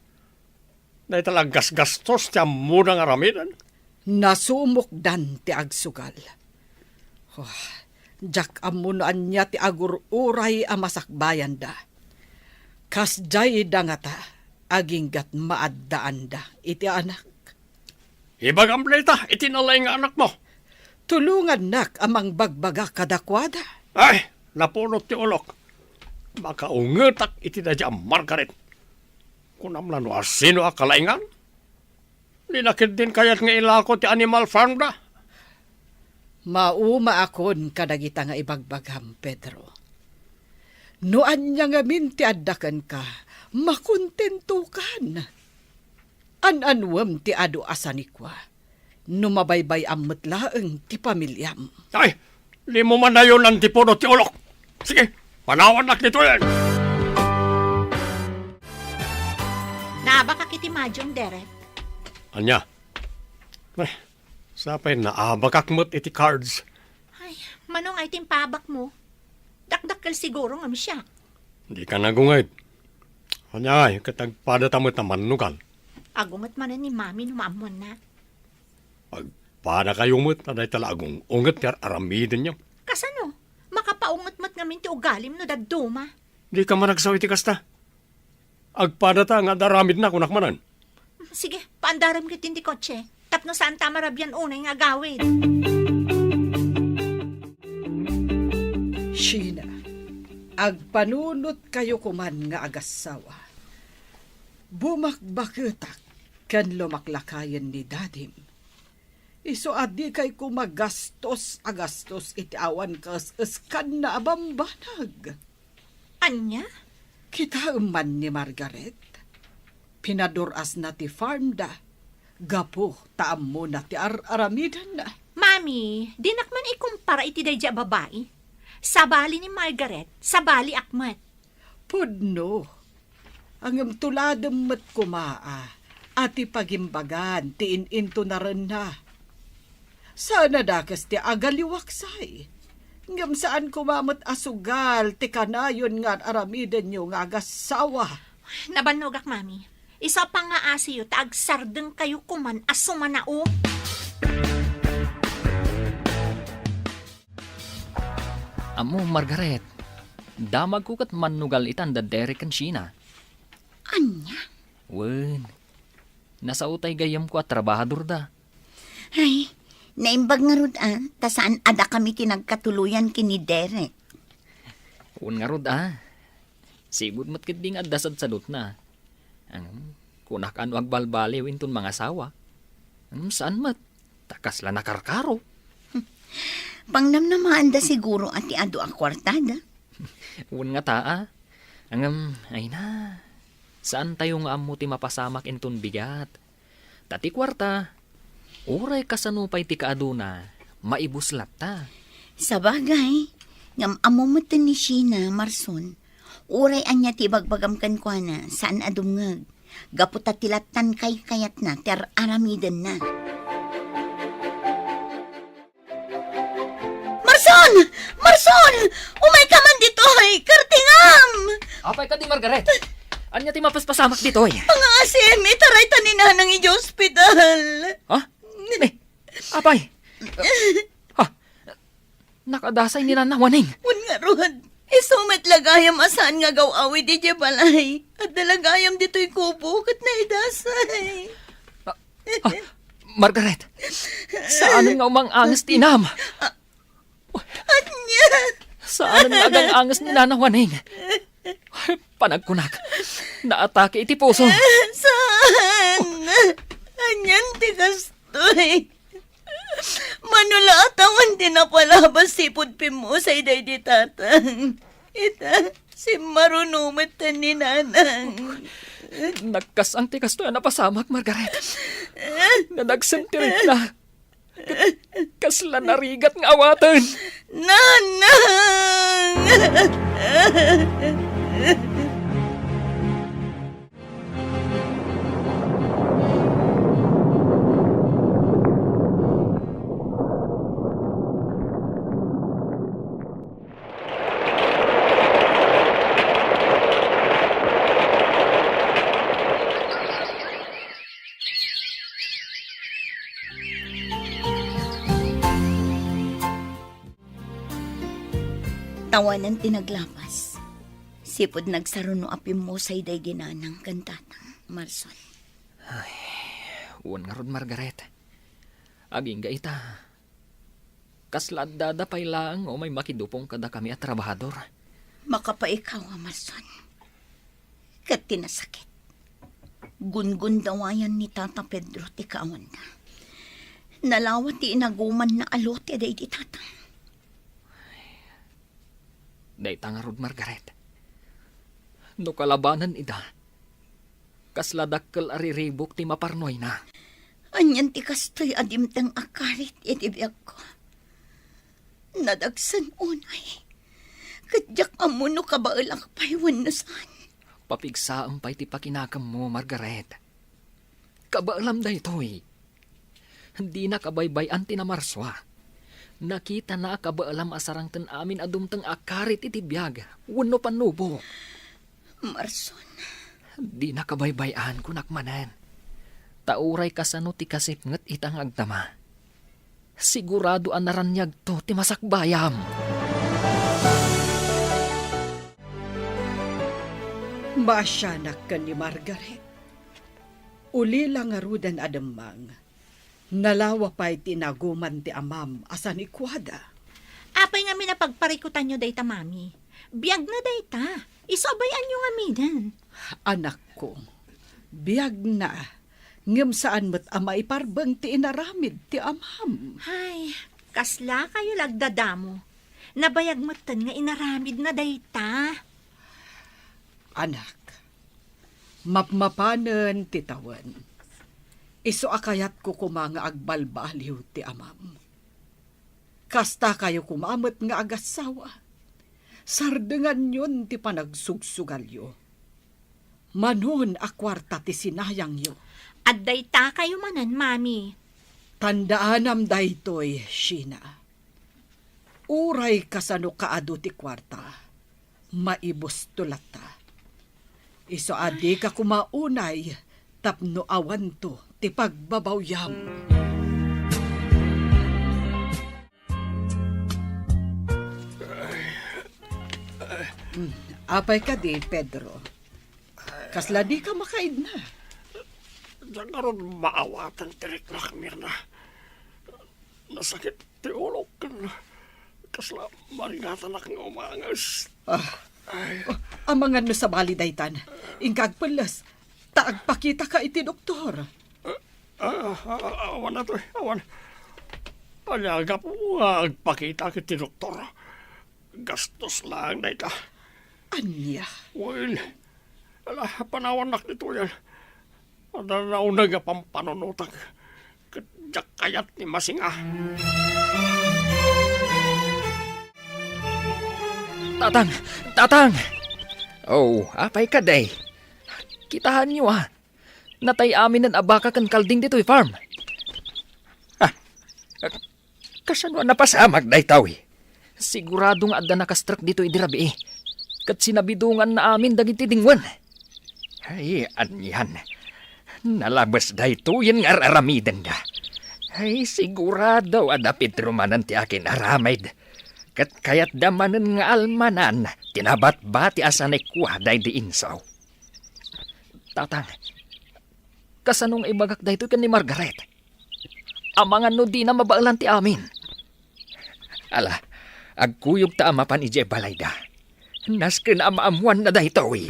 Day talagas gastos ti muna nga ramidan. Nasumukdan ti agsugal. Jak amunan niya ti agururay a masakbayan da. Kas jay dangata, aginggat maaddaan da iti anak. Ibagampleta, itinalay nga anak mo. Tulungan nak amang bagbaga kadakwada. Ay, napunot ti ulok. Makaungetak iti da dya Margaret. Kunam lano asino akalaingan? Linakid din kayat nga ilako ti animal farm da. Mauma akon kadagita nga ibagbagam, Pedro. Noan niya nga minti addakan ka, makontento kan. An-anwam ti adu asanikwa. Numabaybay amat laeng ti pamilyam. Ay, limo man na yun ang tipuno ti ulok. Sige, panawan nak nito yan. Nabaka kiti madyong Derek. Anya? Ay, sapay naabakakmot iti cards. Ay, manong ay timpabak mo. Dakdakkel siguro nga siya. Hindi ka nagungayt. Anya ay, katagpada tamot na manugal. Agungat man ni mami numamon na. Pagpada kayong mo't na day talagong ungat kaya aramidin niyo. Kasano? Makapaungot-mat ngamin ti ugalim no daduma. Di ka managsaw iti kasta. Agpada ta nga daramid na kunak manan. Sige, paandaram kitin ti kotse. Tapno saan tamarabyan unay nga gawin. Sheena, agpanunot kayo kuman nga agasawa. Bumakbaketak, Kan lumaklakayan ni dadim. Iso adi kay kumagastos agastos iti awan kas eskan na abambanag. Anya? Kita man ni Margaret. Pinaduras na ti farm da. Gapo taam mo na ti aramidan na. Mami, dinakman ikumpara iti dayja babae. Sabali ni Margaret, sabali akmat. Pudno. Ang tuladem met kumaa. Ati pagimbagan ti ininto na rin na. Sana dakas ti agaliwaksay. Ngam saan kumamot asugal ti kanayon nga aramiden nyo nga agasawa. Nabanogak, Mami. Isa pa nga asiyo, taagsardeng kayo kuman asumanao. Amo, Margaret, damag ko kat manugal itan da Derek kan Sheena. Anya? Wen, nasa utay gayam ko at trabahador da. Ay, naimbag nga rod ta saan ada kami tinagkatuluyan kini Derek. Un nga rod Sigud mat kit ding addasad sadot na. Ang kunak ano agbalbaliw inton mga asawa. Saan mat? Takas la nakarkaro. Pangnamnamaan da siguro ati ado a kwartada. Un nga ay na. Saan tayo nga amo ti mapasamak inton bigat? Tati kwarta. Uray kasanupay ti kaaduna, maibuslat ta. Sa bagay, ngam amo mo ni Sheena, Marson, uray anya ti bagbagam kan kwa na, saan adumngag, gaputa tilatan kay kayat na, ter aramidan na. Marson! Marson! Umay ka man dito, ay, kartingam! Apay ka di Margaret. Anya ti mapaspasamak dito ay. Ang asim, itaray tanin ng iji hospital. Ha? Apay. Nakadasay ni nanawaning. Un nga rod, isumet lagayam asaan nga gawawi di balay. At dalagayam dito'y kubo kat na idasay. Margaret, saan nga umang angas ti inam? Anya? Saan nga agang angas ni nanawaning? Panagkunak, naatake iti puso. Saan? Anyan ti kastoy. Manula atawan din na palabas sipod pimusay day di tatang. Ita, si marunumet ni nanang. Nagkasang ti kastoy na pasamak, Margaret. Nanagsentirit na. Kasla narigat nga awatan. Nanang! Tawanan tinaglapas. Sipod nagsaruno apim mo sa iday ginanang kantatang, Marson. Uwan nga rod, Margaret. Aging ga ita. Kaslad dadapay lang o may makidupong kada kami at trabahador. Makapaikaw, Marson. Kat tinasakit. Gungun dawayan ni Tata Pedro ti kaon na. Nalawat ti inaguman na alote day di tatang. Day nga rod, Margaret. No kalabanan ida. Kasladakkel ariribok ti maparnoy na. Anyan ti kastoy adimtang akarit itibiyag ko. Nadagsan unay. Kadyak amuno kabailak paywan na saan. Papigsaang pa'y ti pakinakam mo, Margaret. Kabaalam da ito'y. Hindi na kabaybayan ti na marswa. Nakita na kabaalam asarang tan amin adumtang akarit iti biyag. Wano panubo. Marson. Di na kabaybayan kunakmanan. Tauray kasano ti kasipnget itang agdama. Sigurado an naranyag to ti masakbayam. Masyanak ka ni Margaret. Uli lang arudan adamang. Nalawa pa'y tinaguman ti amam asan ikwada. Apay nga minapagparikutan nyo dayta, Mami. Biyag na dayta. Isabayan nyo nga minan. Anak ko, biyag na. Ngem saan met ama iparbeng ti inaramid ti amam. Ay, kasla kayo lagdadamo. Nabayag matan nga inaramid na dayta. Anak, mapmapanen ti tawan. Iso akayat ko kumanga agbalbaliw ti amam. Kasta kayo kumamot nga agasawa. Sardengan yun ti panagsugsugalyo. Manon akwarta ti sinayang yo. At dayta kayo manan, mami. Tandaanam daytoy, Sheena. Uray kasano kaado ti kwarta. Maibos tulata. Iso adi ka kumaunay, tapno awan to ti pagbabawyam. Apay ka di, Pedro. Kasla di ka makaid na. Diyan karon maawatan tirik Mirna. Nasakit ti ulok kan. Kasla maringatan na kang umangas. Amangan no sa bali daytan. Ingkag pelas. Taagpakita ka iti doktor. Awan na to, awan. Alaga po nga agpakita kiti doktor. Gastos lang na ita. Anya? Well, panawanak nito yan. Naunag apang panunutag. Kadyak kayat ni Masinga. Tatang! Tatang! Oh, apay ka day. Kitahan niyo natay amin ng abaka kan kalding dito'y farm. Kasano napasamag day tawi? Siguradong adda nakastrak dito'y dirabi kat sinabidungan na amin dagiti dingwan. Ay, anyan. Nalabas day tuyen nga aramiden da. Ay, sigurado adapit rumanan ti akin aramid. Kat kayat damanen nga almanan, tinabat-bati asanay kuha day di insaw. Tatang, kasanong ibagak day to kan ni Margaret? Amangan no di na mabaalan ti amin. Ala, agkuyog ta amapan ije balayda. Nasken amaamuan na day tawi.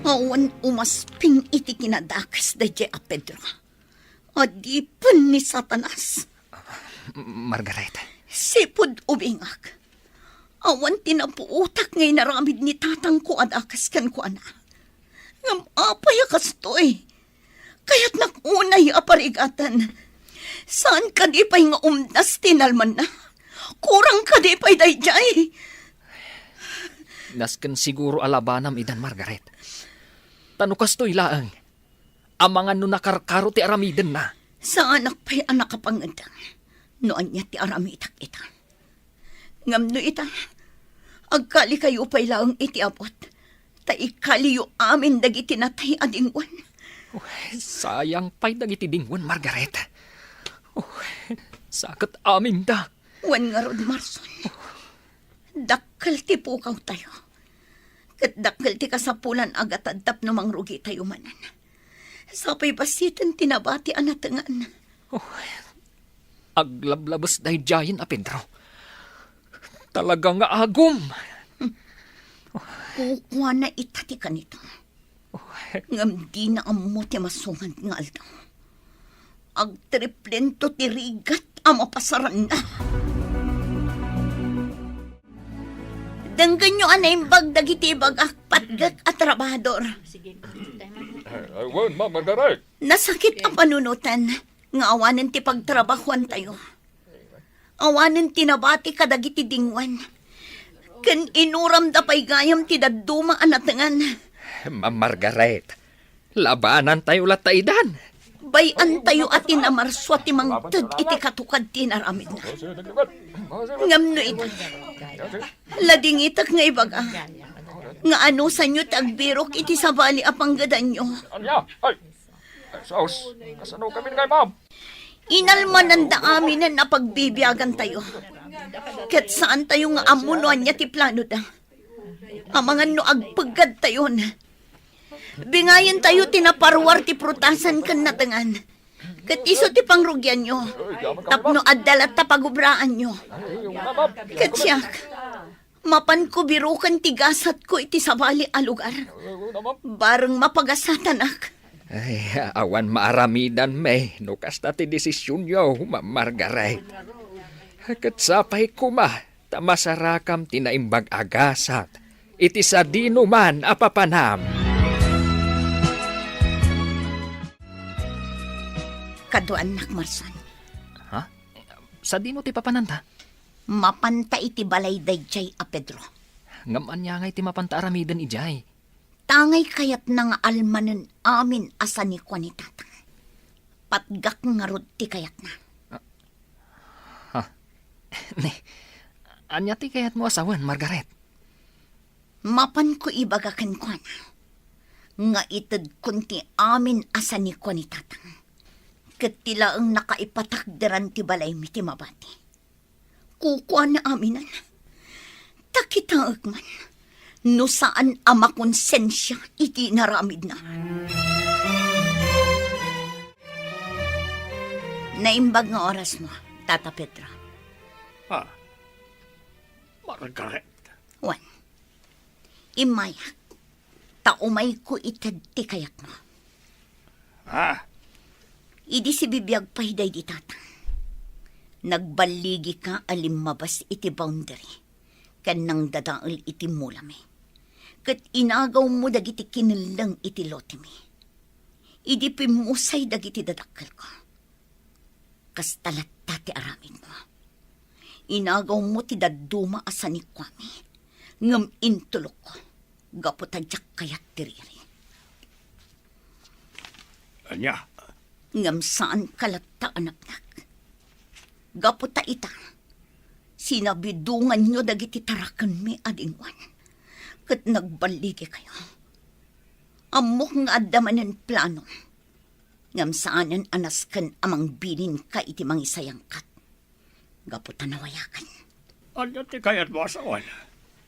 Awan umasping iti kinadakas da je a Pedro. Adipon ni Satanas. Margaret. Sipod ubingak. Awan tinapuutak ngay naramid ni tatang ko adakas kan ko ana. Ngam apay kastoy. Kaya't nakunay aparigatan. Saan ka di pa'y nga umdas tinalman na? Kurang ka di pa'y dayjay. Nasken siguro alabanam idan Margaret. Tanukas to'y laang. Amangan no nakarkaro ti aramiden na. Sa anak pa'y anak kapangandang. Noan niya ti aramitak ita. Ngam no ita, agkali kayo pa'y laang iti abot. Ta ikaliyo amin dagiti natay adingwan. Sayang pa'y dagiti dingwan, Margaret. Sakit amin da. Wan nga rod, Marson. Dakkel ti pukaw tayo. Kat dakkel ti kasapulan agatadtap no mangrugi tayo manan. Sapay basitan tinabati anatangan. Aglablabas dahi jayin a Pedro. Talaga nga agum. Kukuha na itati ka nito. Ngam di na amo ti masungan nga aldaw. Agtriplento ti rigat ang mapasaran na. Danggan nyo anay bagdagiti bagak patgak at trabador. Aywan, Ma'am Margaret. Nasakit ang panunutan. Nga awanan ti pagtrabahuan tayo. Awanan tinabati kadagiti dingwan. Ken inuram da pay gayam ti daduma anatangan. Ma'am Margaret, labanan tayo lataidan. Bayan tayo at tinamarswa ti mangtag iti katukad tinaramid na. Ngam no ito. Lading itak nga ibaga. Nga ano sa inyo tagbirok iti sabali apanggadan nyo. Anya, ay. Saus, kasano kami ngay, Ma'am? Inalmanan da amin na napagbibiyagan tayo. Kat saan tayo nga amunuan niya ti plano da. Amangan no agpagad tayo na. Bingayan tayo tinaparwar ti prutasan kan natangan. Kat iso ti pangrugyan nyo. Tapno adalat ta pagubraan nyo. Kat siyak, Mapan ko birukan tigasat ko iti sabali a lugar. Bareng mapagasatan ak. Ay, awan maaramidan me. Nukas na ti desisyon yo, Ma'am Margaret. Kat sapay kuma, tamasarakam tinaimbag agasat. Iti sa dinuman apapanam. Kaduan nak Marson. Ha? Sa di mo ti papananta? Mapanta iti balay dayjay a Pedro. Ngaman niya nga iti mapanta aramidan ijay. Tangay kayat nang almanen amin asa ni kwa ni tatang. Patgak nga rod ti kayat na. Ne, anya ti kayat mo asawan, Margaret? Mapan ko ibagakan kwa na. Nga itad kunti amin asa ni kwa ni tatang. Katila ang nakaipatakderan ti balay mi ti mabati. Kukuha na aminan. Takitaag man. No saan ama konsensya iti naramid na. Naimbag nga oras mo, Tata Pedro. Margaret. Wan. Imayak. Taumay ko itad ti kayat mo. Idi si bibiyag pahiday di tatang. Nagbaligi ka alimabas iti boundary. Kanang dadaal iti mulami. Kat inagaw mo dagiti kinilang iti lotimi. Idi pimusay dagiti dadakkel ko. Kas talat ti aramid mo. Inagaw mo ti daduma asa ni kwami. Ngam intulok ko. Gapotadyak kayat tiriri. Anya? Ngam saan kalata anak-nak. Gapota ita. Sinabidungan nyo dagiti tarakan mi adingwan. Kat nagbaligi kayo. Amok nga adamanen plano. Ngam saanan anaskan amang bilin ka iti mangisayang kat. Gapota nawayakan. Anya ti kayat mo asawan?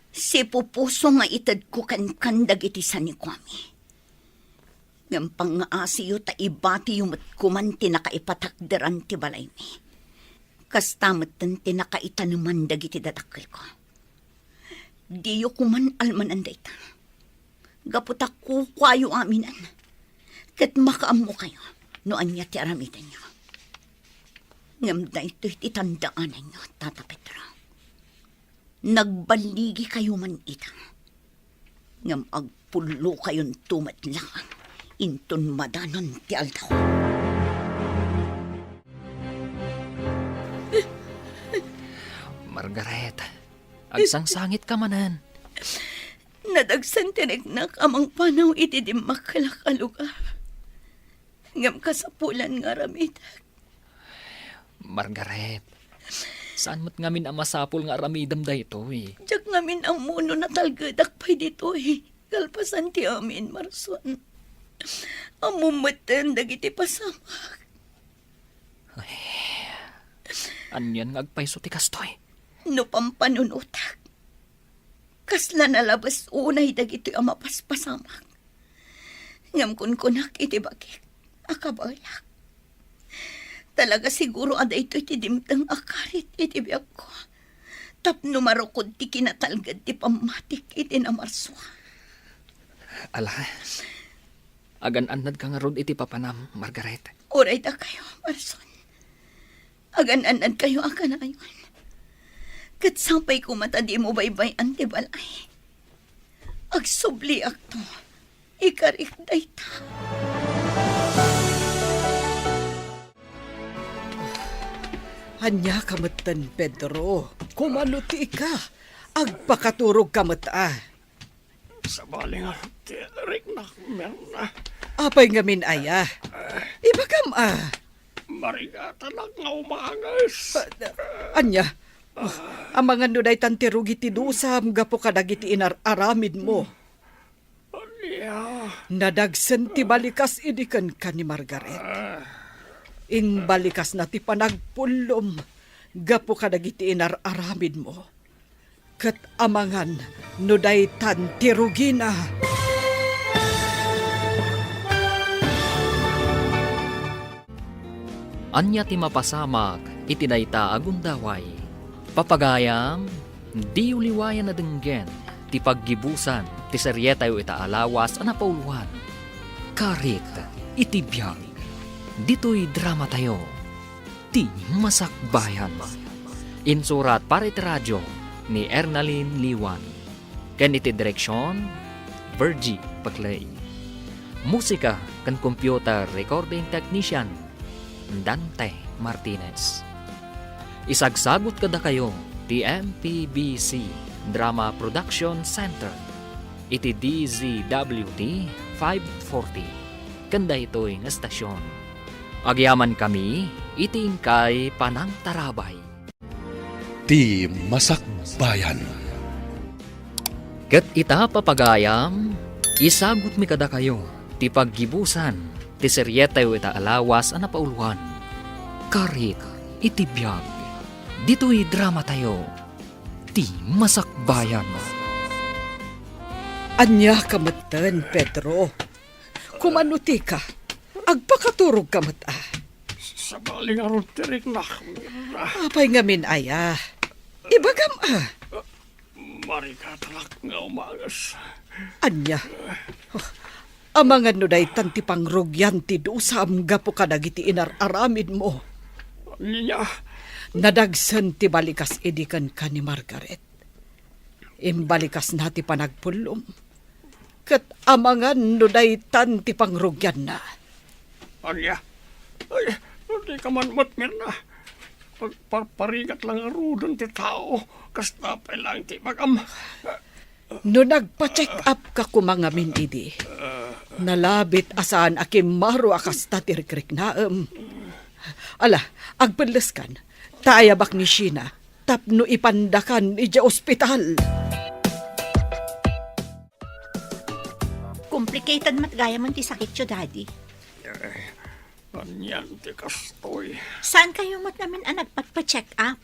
Si pupuso nga itad ko kan dagiti sani kwami. Ngam pangaasiyo ta ibati yung matkuman tinakaipatakderan ti balay mi. Kastamat tan tinakaitanuman dagiti dadakkel ko. Diyo kuman almanan dayta. Gaputa kukwayo aminan. Kat makaammo kayo no anya ti aramitan nyo. Ngam dayto'y titandaanan nyo, Tata Pedro. Nagbaligi kayo man ita. Ngam agpulo kayon tumat lang. Inton madanon ti aldaw. Margaret, agsangsangit ka manan. Nadagsan tinignak amang panaw iti di makalakalugar. Ngam kasapulan nga ramid. Margaret, saan mo't ngamin ang masapul nga aramidam da ito eh? Diyak ngamin ang muno na talgadak pa'y dito eh. Galpasan ti amin, Marson. Amumatan dagiti pasamak. Anyan nga agpaiso ti kastoy. No pampanunutak. Kasla nalabas unay dagiti amapaspasamak. Ngam kunkunak iti bakit. Akabalak. Talaga siguro aday ito iti dimtang akarit iti biyak ko. Tapno marukod ti kinatalgad ti pamatik iti namarswa. Ala, agan-anad ka nga rod iti papanam, Margaret. Uray da kayo, Marson. Agan-anad kayo akan ayon. Kat sampay ko mata di mo baybay antibalay. Agsubli akto. Ikarik dayta. Hanya kamatan, Pedro. Kumanuti ka. Agpakaturog kamata. Sa baling tirik na merna. Apay ngamin aya. Ibagam Marigata lang nga umangas. Anya, ang mga nuday tantirugi ti dusam gapo kadagiti aramid mo. Anya? Nadagsen ti balikas idikan ka ni Margaret. In balikas na ti panagpulom gapo kadagiti aramid mo. Kat amangan nuday tantirugi na. Anya ti mapasamak iti dayta agundaway. Papagayam, Di uliwayan na denggen, ti paggibusan, ti seryetayo ita alawas ana pauluan. Karit, iti biyag. Dito'y drama tayo. Ti masakbayan. Insurat para iti radyo ni Ernalyn Liwan. Ken iti direksyon, Virgie Paclay. Musika kan computer recording technician, Dante Martinez. Isagsagot kada kayo ti MPBC Drama Production Center. Iti DZWT 540. Kanda ito'y nga estasyon. Agyaman kami, iti ingkay Panang Tarabay. Ti Masakbayan. Ket ita papagayam, isagot mi kada kayo, ti paggibusan, ti seryetayo ita alawas ana pauluan. Karit, iti biyag, dito'y drama tayo, ti masakbayan. Anya kamatan, Pedro. Kumanuti ka. Agpakaturog kamat Sa baling aron tirik na, Mirna. Apay ngamin aya. Ibagam Marikatalak nga umagas. Anya. Amangan no day tanti pangrugyan ti dusam gapo ka dagiti inararamid mo. Niya, Nadagsan ti balikas idikan ka ni Margaret. Imbalikas na ti panagpulom. Kat amangan no day tanti pangrugyan na. Anya, ay, hindi ka man Mirna. Pagparparigat lang arudon ti tao, kastapay lang ti magam. No nagpa-check up ka kumangamin idi. Nalabit asaan akim maro akas tatirikrik naem. Ala, agpeles kan. Taayabak ni Sheena. Tapno ipandakan ija ospital. Complicated matgaya man ti sakit yo, Daddy. Anyan ti kastoy. Saan kayo mat namin ang nagpatpa-check up?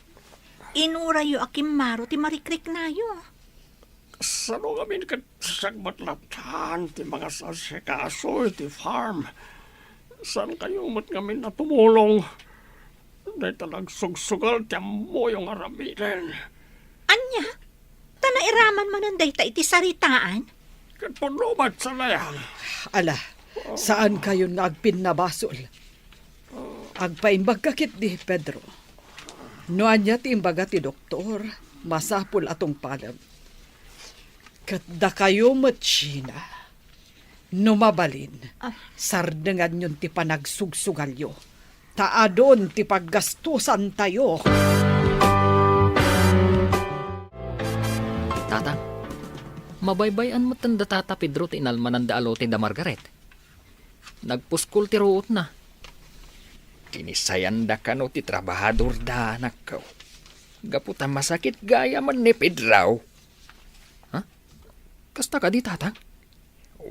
Inura yo akim maro ti marikrik na yo. Sano kami sagmatlatan ti mga sasikaso ti farm. Saan kayo mat kami na tumulong? Dahil talag sugsugal ti mo yung aramiden. Anya? Tanairaman man ang dayta iti saritaan? Kat punumat sa layang. Ala, saan kayo nagpinabasol? Agpaimbag kakit di, Pedro. Noan niya ti imbaga ti doktor, masapul atong palam. Katda kayo matsyina, numabalin, sardengan yun ti panagsugsugalyo. Taadon ti paggastusan tayo. Tatang, mabaybayan mo tanda tata Pedro ti inalmanan da alo ti da Margaret. Nagpuskol ti ruot na. Kinisayan da kano ti trabahador da anak ko. Gaputan masakit gaya man ni Pedro. Kasta ka di tatang?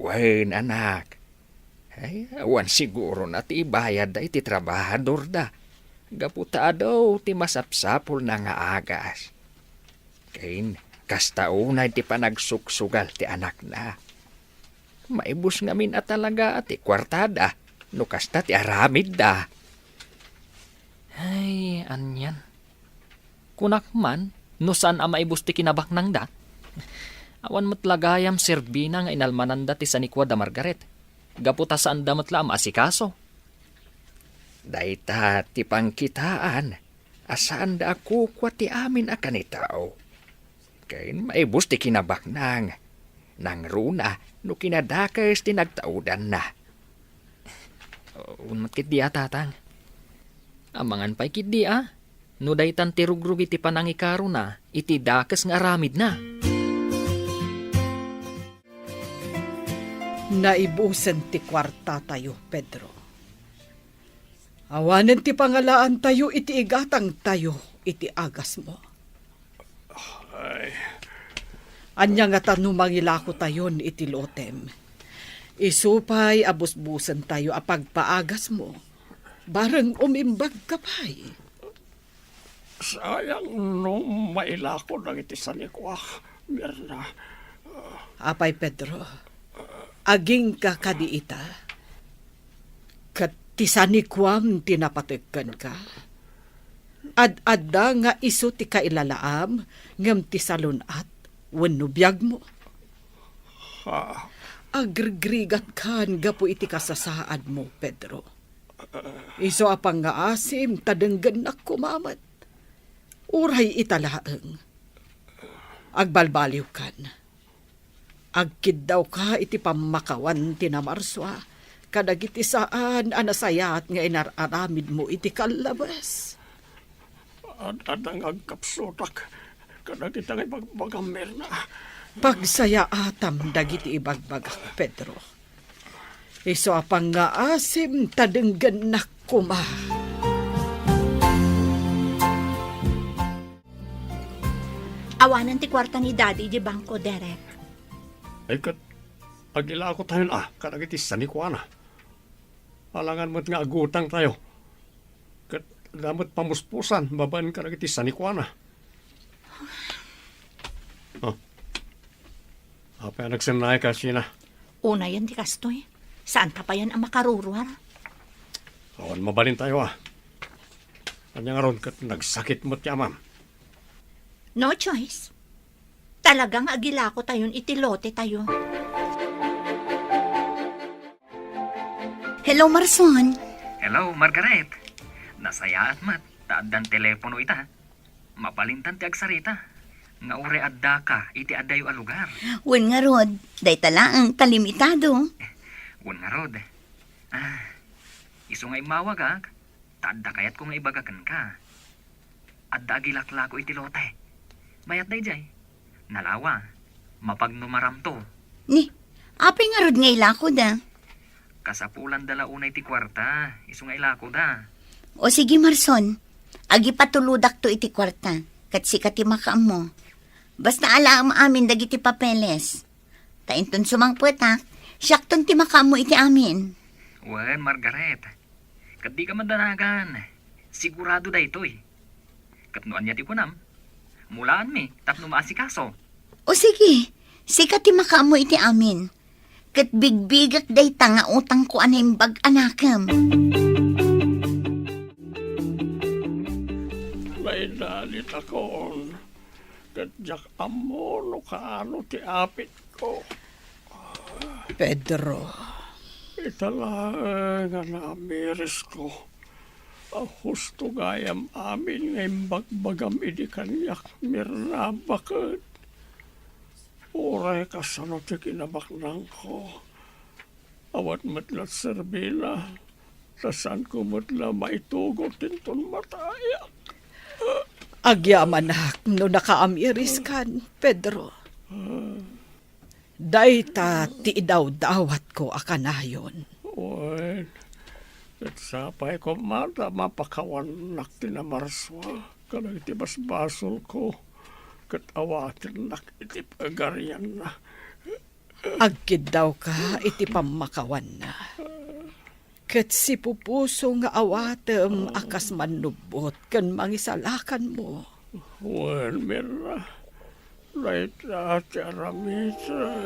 Wen anak. Ay, awan siguro na ti ibayad da iti trabahador da. Gaputa daw ti masapsapol na nga agas. Kain, kasta unay ti panagsuksugal ti anak na. Maibus ngamin at talaga at ti kwartada. No kasta ti aramid da. Ay, anyan. Kunak man, no saan ang maibus ti kinabak nang da? Awan matlagayam serbina nga inalmanan da ti sanikwa da Margaret. Gaputa saan da matlaam asikaso. Dayta ti pangkitaan. Asaan da ako kwa ti amin a kanitao. Kain maibus ti kinabak nang. Nang runa no kinadakas ti nagtaudan na. Unmat kit di tatang. Amangan pa'y kit di No daytan ti rugrug iti panangikaro na, iti dakes nga aramid na. Naibusen ti kwarta tayo, Pedro. Awanen ti pangalaan tayo, iti igatang tayo, iti agas mo. Anya nga tanu mangilako tayon iti lotem. Isupay abusbusan tayo apagpaagas mo. Bareng umimbag kapay. Sayang nung mailako ng iti sanikwa, Mirna. Apay Pedro, aging ka kadiita. Kat ti sanikwam tinapatagkan ka. Ad-adda nga iso ti kailalaam, ngam ti salunat, wenno biyag mo. Ha, Agrigrigat kan gapo iti kasasaad mo, Pedro. Iso apang nga asim, tadenggan na kumamat. Uray italaeng. Agbalbaliw kan. Agkid daw ka iti pamakawan ti namarswa. Kadagiti saan anasayat nga inararamid mo iti kalabas. adang agkapsotak. Kadagitang ipagbagamir na. Pagsaya atam dagiti ibagbagak, Pedro. Iso apang nga asim, tadenggan na kuma. Awanan ti kwarta ni Daddy di bangko, Derek. Ay kat, agila ako tayo na, kadagiti sanikwana. Alangan mo't nga agutang tayo. Kat, damot pamuspusan, babaan kadagiti sanikwana. Oh. Apa nagsanay ka sina? Una yan ti kastoy. Saan pa yan ang makarurwar? Awan mabalin tayo Kanya nga ron kat nagsakit mo't yamam. No choice. Talagang agila ko tayon itilote tayo. Hello, Marson. Hello, Margaret. Nasayaat mat, taaddan telepono ita. Mapalintan ti agsarita. Nga ure adda ka, iti addayo a lugar. Wen nga rod, day talaang kalimitado. Wan nga rod. Iso nga imawag taadda kayat ko nga ibagakan ka. Adda agilaklako iti lote. Mayat day jay. Nalawa, mapagnumaram to. Ni, api nga rod nga ilako da. Kasapulan dala unay ti kwarta, iso nga ilako da. O sige, Marson, agi patuludak to iti kwarta, kat sikat ti makaam mo. Basta alaam amin dagiti papeles. Tainton sumangput siyakton ti makaam mo iti amin. Wen, Margaret. Kat di ka mandanagan. Sigurado da ito Kat noan niya ti kunam. Mulaan mi, tapno maasikaso. O sige, sikat ti makaam mo iti amin. Kat bigbigak day tanga utang ko anay bag anakam. May dalit akon. Kadyak amo no kaano ti apit ko. Pedro, Itala nga namiris ko. Ang husto gayam amin ngay bagbagam idi kanyak mirnabakad. Uray kasano ti kinabaknang ko. Awat matlat serbila. Sasan ko matla maitugot tinton matayak. agyaman no nakaamiris kan, Pedro. Dayta ti idaw-dawat ko akanayon. Uwan. At sapay ko mata mapakawan nak tinamarswa. Kanang itibas basol ko. Kat awatin nak itip agaryan na. Agkid daw ka iti pamakawan na. Ket si pupuso nga awatem akas manubot kan mangisalakan mo. Uwan, mira. Right na ti aramita.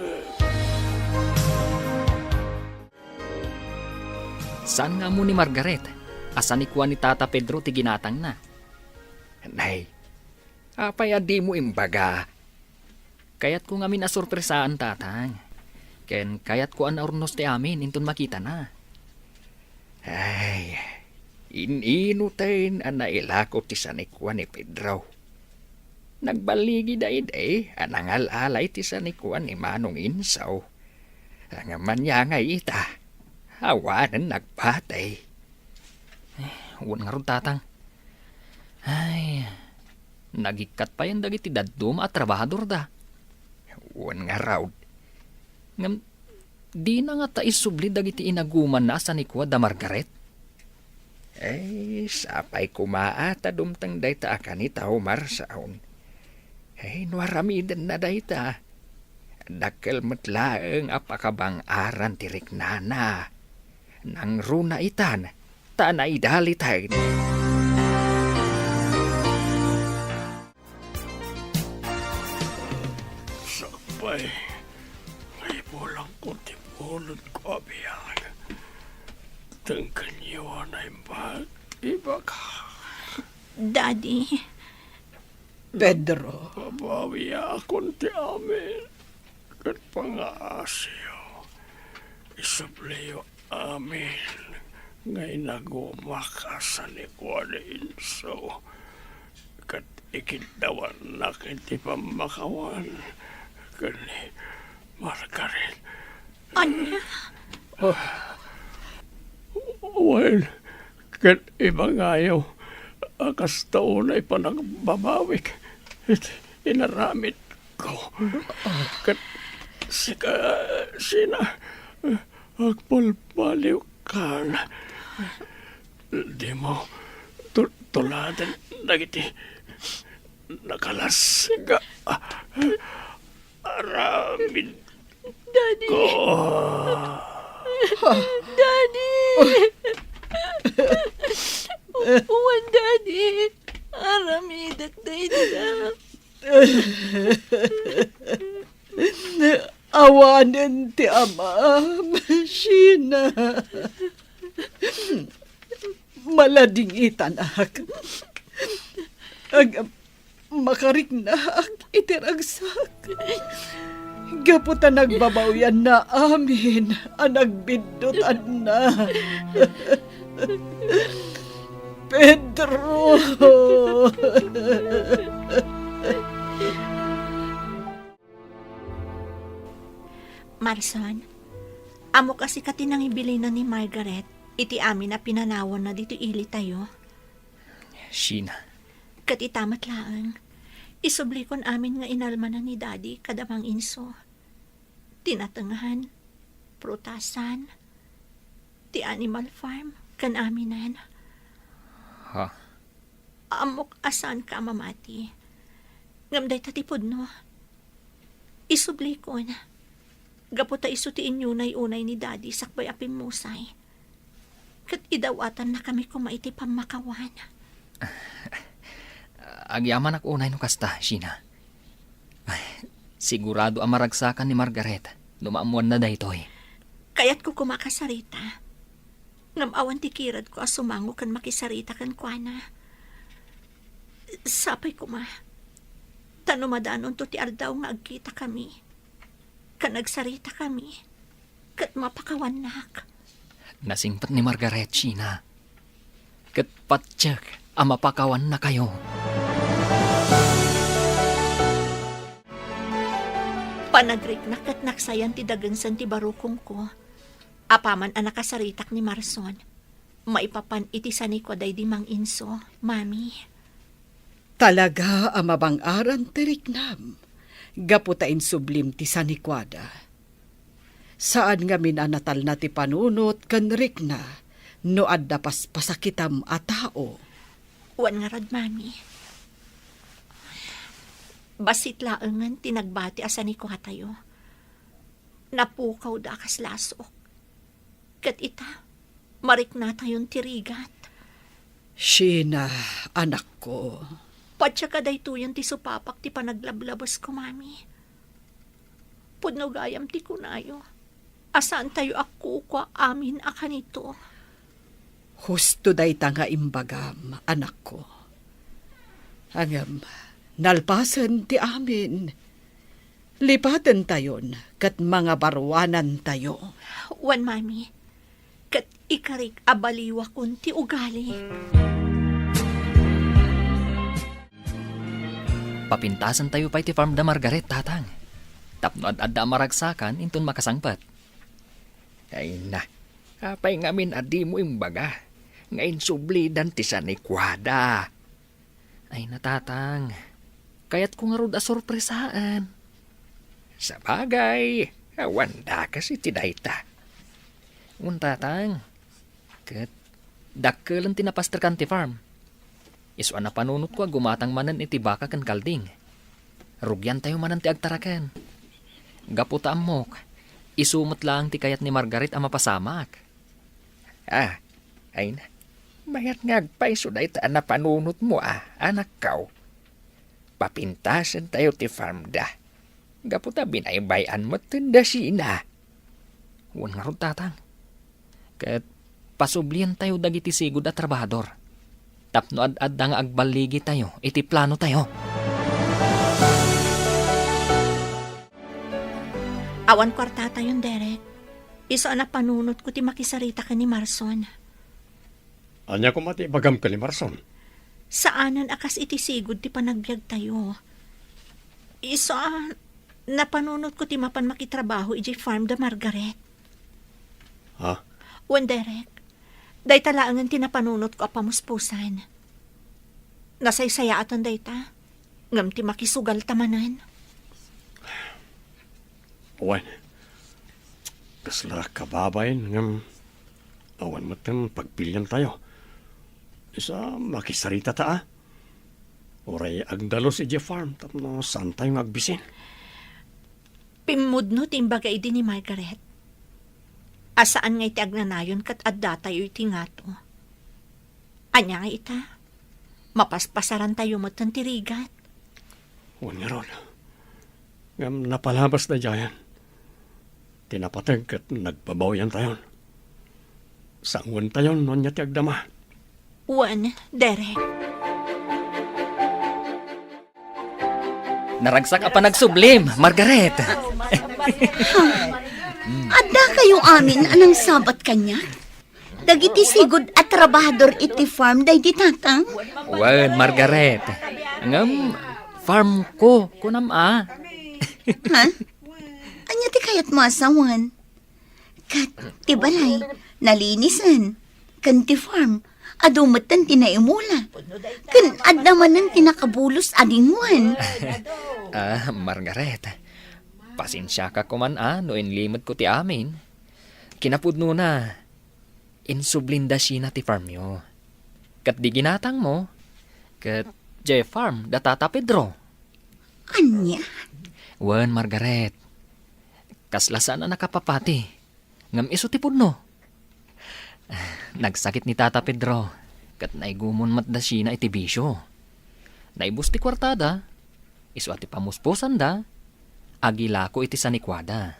Saan nga mo ni Margaret? Asan ni kuha ni Tata Pedro ti ginatang na? Nay, apay adi mo imbaga. Kayat ko nga minasurpresaan tatang. Ken kayat ko an ornos ti amin inton makita na. Ay, ininutain ang nailako ti sanikwa ni Pedro. Nagbaligi daid anangal-alay ti sanikwa ni Manong Insaw. Ang manyangay ita, awanan nagpatay. Huwag nga ron tatang. Ay, nagikat pa yan dagiti dadum at trabahador da. Uwan nga raw. Ngam, di na nga ta isubli dagiti inaguman na sa nikwa da Margaret. Sapay kumaata dumtang dayta akan itaw marsaon. Nuaramidan na dayta. Dakkel matlaeng apakabang aran tirik nana. Nang runa itan, tanay dalitain. Sapay, may bulang ko ti bulod ko abiyang. Tangkan niyo na imbag. Ibag. Daddy, Pedro, Pabawi akon ti amin. Kat pangaasyo. Isubliyo amin. Ngay nagumakasan ni Kuwada Inso. Kat ikintawan na kinti pamakawan. Kani Margaret. anak, Well, kat ibang ayaw. Akas taon ay panagbabawik. Inaramit ko. Kat sina agpalpaliw ka na. Di mo tuladan nagiti nakalas ka. Aramid ko. Daddy! Uwan, Daddy! Aramidak, Dayta. awanan ti ama, Sheena. Malading itanak. Makarik na itiragsak. Gaputa nagbabawyan na amin, nagbindutan na. Pedro! Marson, amo kasi katinang ibili na ni Margaret, iti amin na pinanawan na dito ili tayo. Sheena, Kat itamat laang, isublikon amin nga inalma na ni Daddy kadamang inso. Tinatangahan, prutasan, ti animal farm, kan aminan. ha? Amok asan ka mamati. Ngamday tatipod no. Isublikon. Gaputa iso ti inyunay unay ni Daddy sakbay apim musay. Kat idawatan na kami kumaiti pamakawan. Agyaman ak unay no kasta, Sheena. Ay, sigurado ang maragsakan ni Margaret. Numaamuan na daytoy. Kaya't ko kumakasarita. Ngamawan ti kirad ko asumango kan makisarita kan kuana. Sapay ko ma. Tanumadanon to ti aldaw nga agkita kami. Kan nagsarita kami. Kat mapakawanak. Nasingpat ni Margaret, Sheena. Kat patsak, ang mapakawan na kayo. Panagrik na kat naksayan ti dagansan ti barukong ko. Apaman ang nakasaritak ni Marson. Maipapan iti sani ko day di mang inso, mami. Talaga amabang aran teriknam. Gaputain sublim ti sanikwada. Saan nga minanatal na ti panunot kan rikna no adda pasakitam a tao. Wan nga rad, mami. Basit laengan tinagbati asan ni ko hatayo. Napukaw da kas lasok. Kat ita, marik na tayon tirigat. Sheena, anak ko. Patsa ka daytoyan ti supapak ti panaglablabas ko, mami. Pudno gayam ti kunayo. Asan tayo ako kwa amin akanito. Husto day nga imbagam, anak ko. Hangam, nalpasan ti amin. Lipatan tayon, kat mga barwanan tayo. Wan, mami. Kat ikarik abaliwa kun ti ugali. Papintasan tayo pa iti farm da Margaret, tatang. Tapno adda maragsakan, inton makasangpat. Ay na, apay ngamin adi mo imbaga. Ngayon sublidan ti sanikwada. Ay natatang, kaya't ko nga rod a sorpresaan. Sa bagay, wanda kasi ti dayta. Tatang, kat dakkelan tinapaster kan ti farm. Isuan na panunot ko gumatang manan iti baka kan kalding. Rugyan tayo manan ti agtarakan. Gaputa amok, isumot lang ti kayat ni Margaret ang mapasamak. Ay na. Mayat ngagpay so dayta na panunot mo anak kaw. Papintasan tayo ti farm da. Gaputa binaybayan mo tanda sina. Wan nga rod, tatang. Kat pasublian tayo dagiti sigud at trabahador. Tapno ad-adda nga agbaligi tayo, iti plano tayo. Awan kwarta tayon, Derek. Iso na panunot ko ti makisarita ka ni Marson. Anya ko mati bagam ka ni Marson. Saanan akas iti sigod ti panagbiag tayo. Iso napanunot ko ti mapan makitrabaho iti farm da Margaret. Ha? Wen, Derek, day talaangan ti napanunot ko apamuspusan. Nasaysaya atan day ta. Ngam ti makisugal tamanan. Awan. Kasla kababayin ngam awan matan pagpilyan tayo. Isa makisarita ta Oray agdalos iti farm tapno saan tayo agbisin. Pimudno ti imbagay din ni Margaret. Asaan nga iti agnanayon kat adda tayo iti ngato. Anya nga ita, mapaspasaran tayo matan tirigat. Huwag nga ron. Ngam napalabas na dyan. Tinapatag at nagbabawayan tayo. Sangon tayo nun niya ti agdama. Wan, Derek. Naragsak pa nagsublim, Margaret. Adda kayo amin anang sabat kanya? Dagiti sigod at trabahador iti farm day di tatang? Wan, Margaret. Ngam, farm ko, kunam Ha? Anya ti kayat mo asawan? Kat, ti balay, nalinisan. Kan ti farm, adumatan tinaimula. Kan adamanan tinakabulos adinguan. Margaret. Pasensya ka kuman no inlimad ko ti amin. Kinapudno na. Insublinda siya na ti farm yo. Kat di ginatang mo. Kat farm datata Pedro. Anya? Wan, Margaret. Kaslasan na nakapapati. Ngam iso ti pudno. Nagsakit ni Tata Pedro. Kat naigumon matda siya na iti bisyo. Naibus ti kwartada. Iso ati pamusposan da. Agila ko iti sanikwada.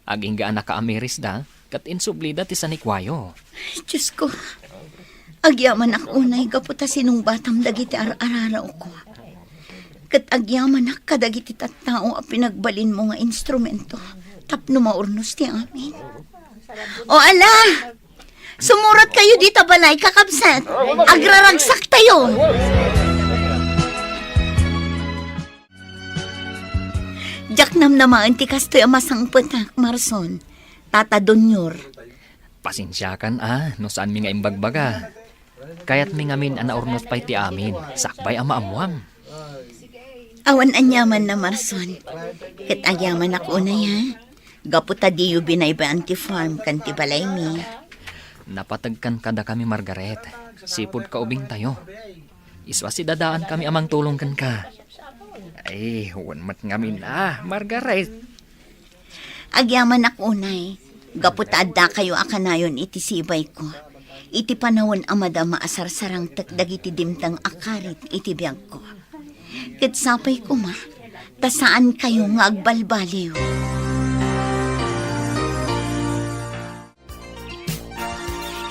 Aging gaan naka-ameris da. Kat insublida ti sanikwayo. Diyos ko. Agyaman ako unay kaputa sinong batam dagiti ar-araraw ko. Kat agyaman ak kadagiti tattao a pinagbalin mo nga instrumento. Tapno maurnos ti amin. O ala! Sumurat kayo dito balay kakabsat. Agraragsak tayo. Jak namnamaan ti kastoy amasang patak, Marson. Tata Donyor. Pasensya kan no saan mi nga imbagbaga. Kayat mi ngamin anaurnos pa'y ti amin. Sakbay ama amuam. Awan anyaman na, Marson. Kat agyaman ako na ya. Gaputa diyo binayba anti-farm kan ti balay mi. Napatagkan kada kami, Margaret. Sipod ka ubing tayo. Iswa si dadaan kami amang tulong kan ka. Ay, huwan mat ngamin Margaret. Agyaman ako unay. Gaputa adda kayo akanayon iti sibay ko. Iti panahon amada maasarsarang takdagiti dimtang akarit iti biyag ko. Kat sapay ko ma, tasaan kayo nga agbalbaliw.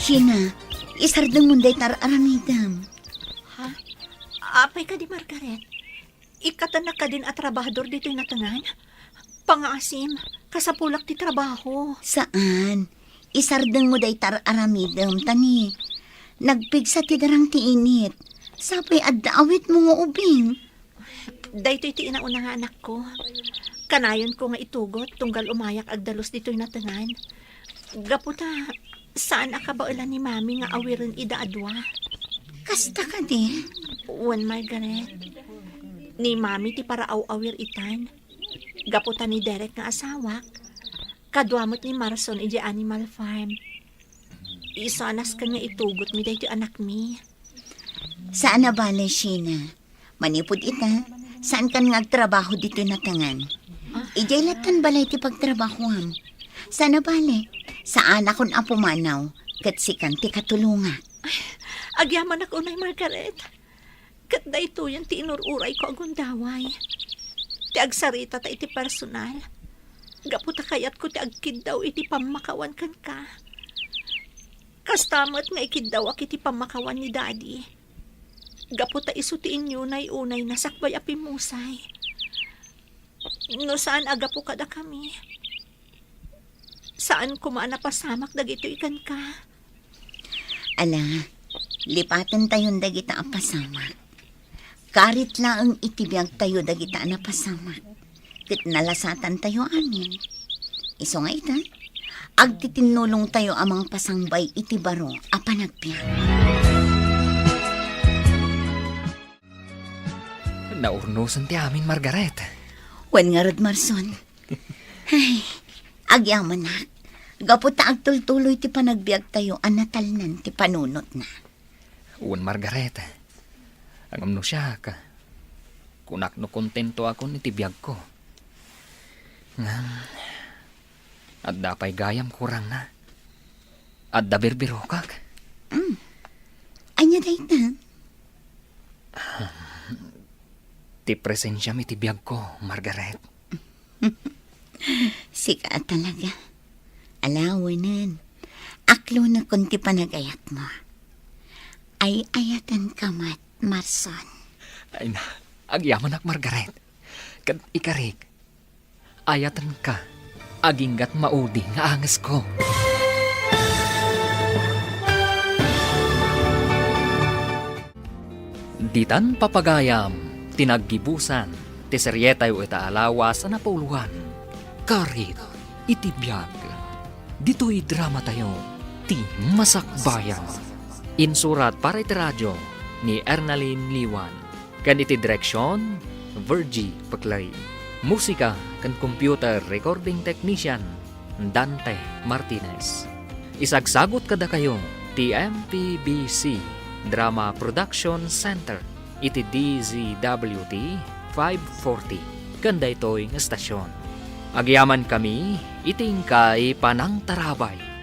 Hina, isardang munday tar-aramidam. Ha? Apay ka di, Margaret. Ikatanak ka din at trabahador dito'y natangan. Pangaasim, kasapulak ti trabaho. Saan? Isardang mo day tar-aramidam, tani. Nagpigsa ti darang ti init. Sapay adda awit mo nga ubing. Dayto'y ti inauna nga anak ko. Kanayon ko nga itugot tunggal umayak agdalos dito'y natangan. Gaputa, saan akabaulan ni Mami nga awiren ida adwa? Kasta ka di? Wan, Margaret. Ni Mami ti para awir itan. Gaputa ni Derek nga asawak. Kadwamot ni Marson iji Animal Farm. Isanas ka nga itugot mi dayto'y anak mi. Saan na bale, Sheena? Manipod ita, saan kan ngagtrabaho dito natangan? Ijay latan balay ti pagtrabahoam. Saan na bale? Saan akon apumanaw, kat sikan ti katulunga. Agyaman ako na, Margaret. Kat dayto yan ti inururay ko agundaway. Ti agsarita ta iti personal. Gaputa kayat ko ti agkid daw iti pamakawan kan ka. Kastamat nga ikidawak iti pamakawan ni Daddy. Gaputa isutiin yun ay unay nasakbay apimusay. No saan agapo kada kami? Saan kumaan napasamak dagito ikan ka? Ala, lipatan tayon dagita apasamak. Karit laang itibiyag tayo dagita napasamak. Ket nalasatan tayo amin. Iso nga ita, agtitinulong tayo amang pasangbay iti baro a panagbiag. Naurnusan ti amin, Margaret. Wen nga rod, Marson. Ay, agyaman na. Gaputa agtultuloy ti panagbiag tayo anatalnan ti panunot na. Uwan, Margaret. Ang amno siya ka. Kunak no kontento ako ni tibiyag ko. Nga, at dapay gayam kurang na. At da birbiro kak. Anya dayta? Ti presensya mi tibiyag ko, Margaret. Sika talaga. Alawanan. Aklo na kung ti panagayat mo. Ay ayatan ka mat, Marson. Ay na, agyaman ak, Margaret. Kad ikarik, ayatan ka, aginggat maudi nga angas ko. Ditan papagayam, tinaggibusan, ti seryetay o itaalawa sa napuluhan. Karit, itibiyag, dito'y drama tayo, ti Masakbayan. Insurat para iti radyo ni Ernalyn Liwan. Kan iti direksyon, Virgie Paclay. Musika kan computer recording technician, Dante Martinez. Isagsagot kada kayo, ti MPBC Drama Production Center, iti DZWT 540. Kanda ito'y nga stasyon. Agyaman kami, iting kay Panang Tarabay.